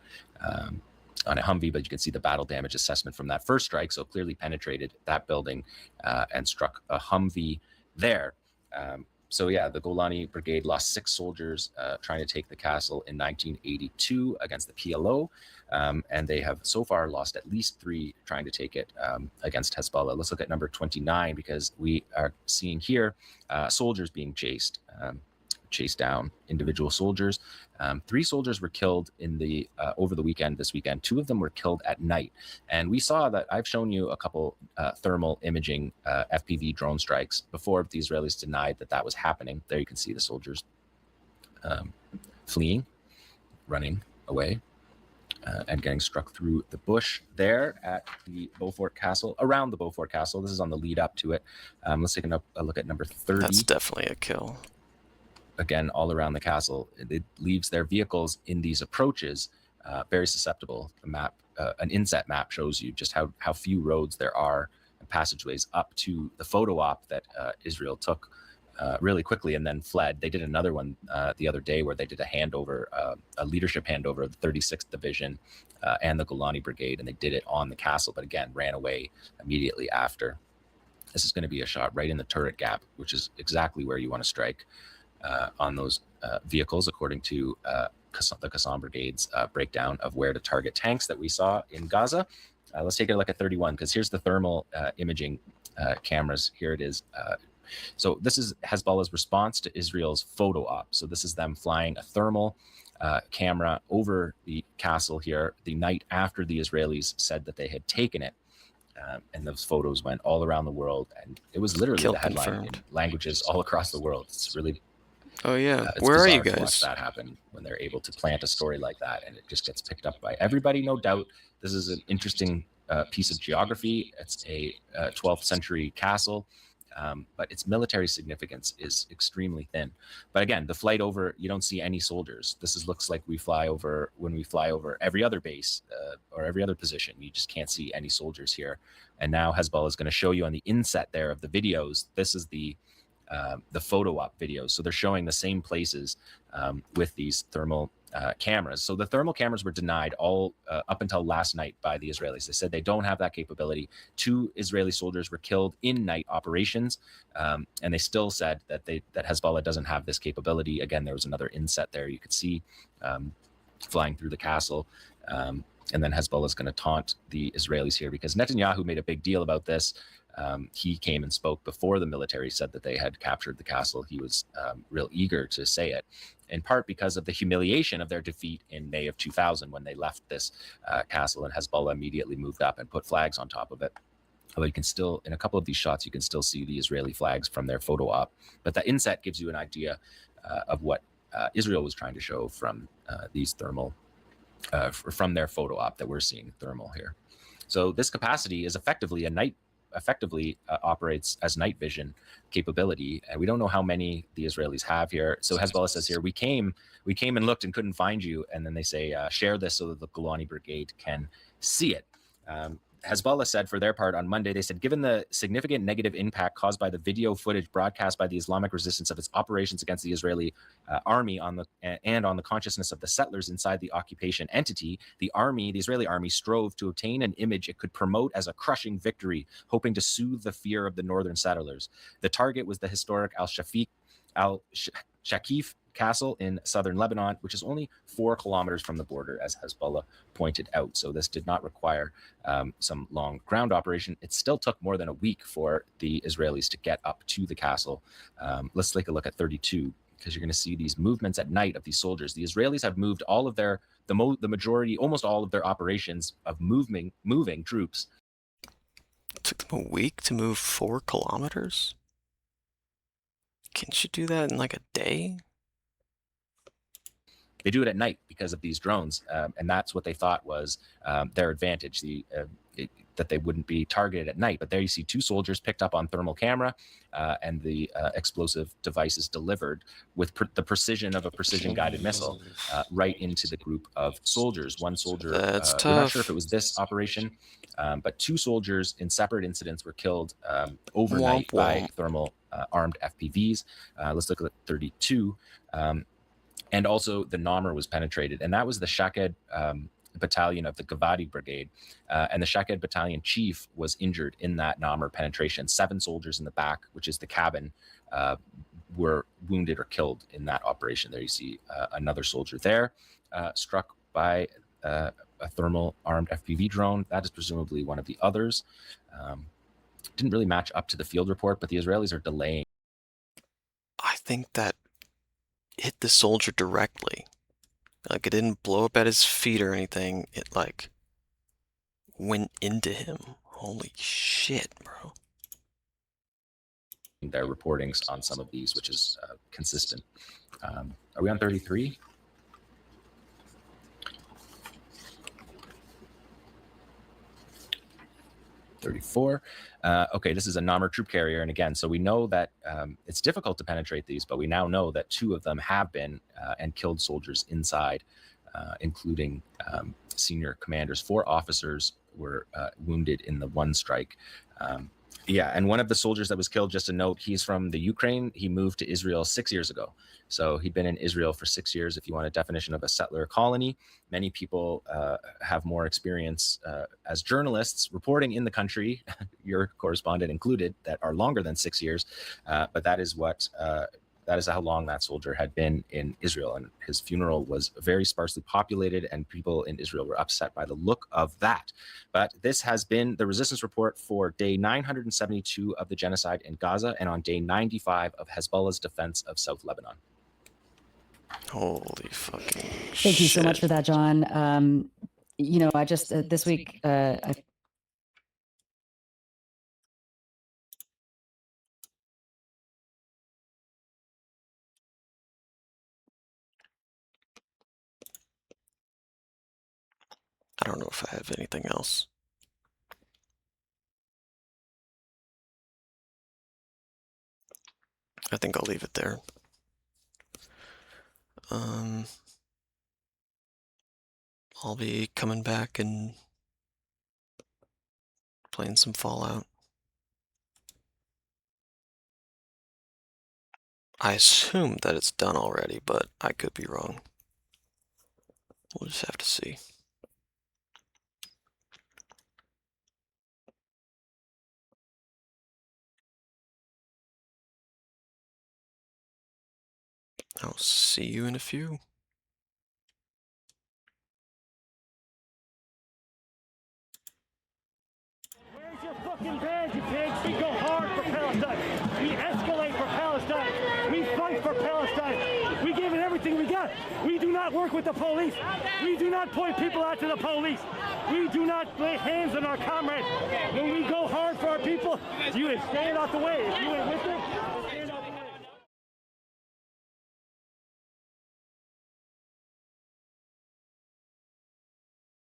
Humvee, but you can see the battle damage assessment from that first strike. So clearly penetrated that building and struck a Humvee there. So yeah, the Golani Brigade lost 6 soldiers trying to take the castle in 1982 against the PLO, and they have so far lost at least 3 trying to take it against Hezbollah. Let's look at number 29, because we are seeing here soldiers being chased down, individual soldiers. 3 soldiers were killed in the over the weekend, this weekend. 2 of them were killed at night. And we saw that. I've shown you a couple thermal imaging FPV drone strikes before, but the Israelis denied that was happening. There you can see the soldiers fleeing, running away, and getting struck through the bush there at the Beaufort Castle, around the Beaufort Castle. This is on the lead up to it. Let's take a look at number 30. That's definitely a kill. Again, all around the castle. It leaves their vehicles in these approaches very susceptible. A map, an inset map, shows you just how few roads there are and passageways up to the photo op that Israel took really quickly and then fled. They did another one the other day where they did a leadership handover of the 36th Division and the Golani Brigade, and they did it on the castle, but again, ran away immediately after. This is going to be a shot right in the turret gap, which is exactly where you want to strike on those vehicles, according to the Qassam Brigade's breakdown of where to target tanks that we saw in Gaza. Let's take a look at 31, because here's the thermal imaging cameras. Here it is. So this is Hezbollah's response to Israel's photo op. So this is them flying a thermal camera over the castle here the night after the Israelis said that they had taken it. And those photos went all around the world, and it was literally the headline confirmed. In languages all across the world. It's really... Oh yeah, where are you guys? To watch that happen when they're able to plant a story like that, and it just gets picked up by everybody. No doubt, this is an interesting piece of geography. It's a 12th century castle, but its military significance is extremely thin. But again, the flight over, you don't see any soldiers. Looks like when we fly over every other base or every other position. You just can't see any soldiers here. And now Hezbollah is going to show you on the inset there of the videos. This is the photo op videos. So they're showing the same places with these thermal cameras. So the thermal cameras were denied all up until last night by the Israelis. They said they don't have that capability. 2 Israeli soldiers were killed in night operations, and they still said that Hezbollah doesn't have this capability. Again, there was another inset there you could see flying through the castle. And then Hezbollah is going to taunt the Israelis here, because Netanyahu made a big deal about this. He came and spoke before the military said that they had captured the castle. He was real eager to say it, in part because of the humiliation of their defeat in May of 2000 when they left this castle, and Hezbollah immediately moved up and put flags on top of it. Although you can still, in a couple of these shots, you can still see the Israeli flags from their photo op. But the inset gives you an idea of what Israel was trying to show from these thermal, from their photo op that we're seeing thermal here. So this capacity is effectively operates as night vision capability, and we don't know how many the Israelis have here. So Hezbollah says here, we came and looked and couldn't find you, and then they say share this so that the Golani Brigade can see it. Hezbollah said for their part on Monday, they said, given the significant negative impact caused by the video footage broadcast by the Islamic resistance of its operations against the Israeli army on the consciousness of the settlers inside the occupation entity, the Israeli army strove to obtain an image it could promote as a crushing victory, hoping to soothe the fear of the northern settlers. The target was the historic Al-Shakif castle in southern Lebanon, which is only 4 kilometers from the border, as Hezbollah pointed out. So this did not require some long ground operation. It still took more than a week for the Israelis to get up to the castle. Let's take a look at 32, because you're going to see these movements at night of these soldiers. The Israelis have moved all of their, the majority, almost all of their operations of moving troops. It took them a week to move 4 kilometers? Can't you do that in like a day? They do it at night because of these drones, and that's what they thought was their advantage, that they wouldn't be targeted at night. But there you see 2 soldiers picked up on thermal camera, and the explosive devices delivered with the precision of a precision-guided missile right into the group of soldiers. One soldier, That's we're not tough. sure if it was this operation, but 2 soldiers in separate incidents were killed overnight by thermal armed FPVs. Let's look at 32. And also the Namr was penetrated, and that was the Shaked battalion of the Gavadi brigade, and the Shaked battalion chief was injured in that Namr penetration. 7 soldiers in the back, which is the cabin, were wounded or killed in that operation. There you see another soldier there, struck by a thermal armed FPV drone. That is presumably one of the others. Didn't really match up to the field report, but the Israelis are delaying. I think that hit the soldier directly. Like, it didn't blow up at his feet or anything. It, like, went into him. Holy shit, bro. Their reportings on some of these, which is consistent. Are we on 33? Okay, this is a Namr troop carrier, and again, so we know that it's difficult to penetrate these, but we now know that 2 of them have been and killed soldiers inside, including senior commanders. 4 officers were wounded in the one strike. Yeah, and one of the soldiers that was killed, just a note, he's from the Ukraine. He moved to Israel 6 years ago. So he'd been in Israel for 6 years. If you want a definition of a settler colony, many people have more experience as journalists reporting in the country, your correspondent included, that are longer than 6 years. But that is what that is how long that soldier had been in Israel. And his funeral was very sparsely populated, and people in Israel were upset by the look of that. But this has been the Resistance Report for day 972 of the genocide in Gaza, and on day 95 of Hezbollah's defense of South Lebanon. Holy fucking shit. Thank you so much for that, John. You know, I just, this week, I don't know if I have anything else. I think I'll leave it there. I'll be coming back and playing some Fallout. I assume that it's done already, but I could be wrong. We'll just have to see. I'll see you in a few. Where's your fucking badge, you pigs? We go hard for Palestine. We escalate for Palestine. We fight for Palestine. We give it everything we got. We do not work with the police. We do not point people out to the police. We do not lay hands on our comrades. When we go hard for our people, you stand out the way. If you ain't with it,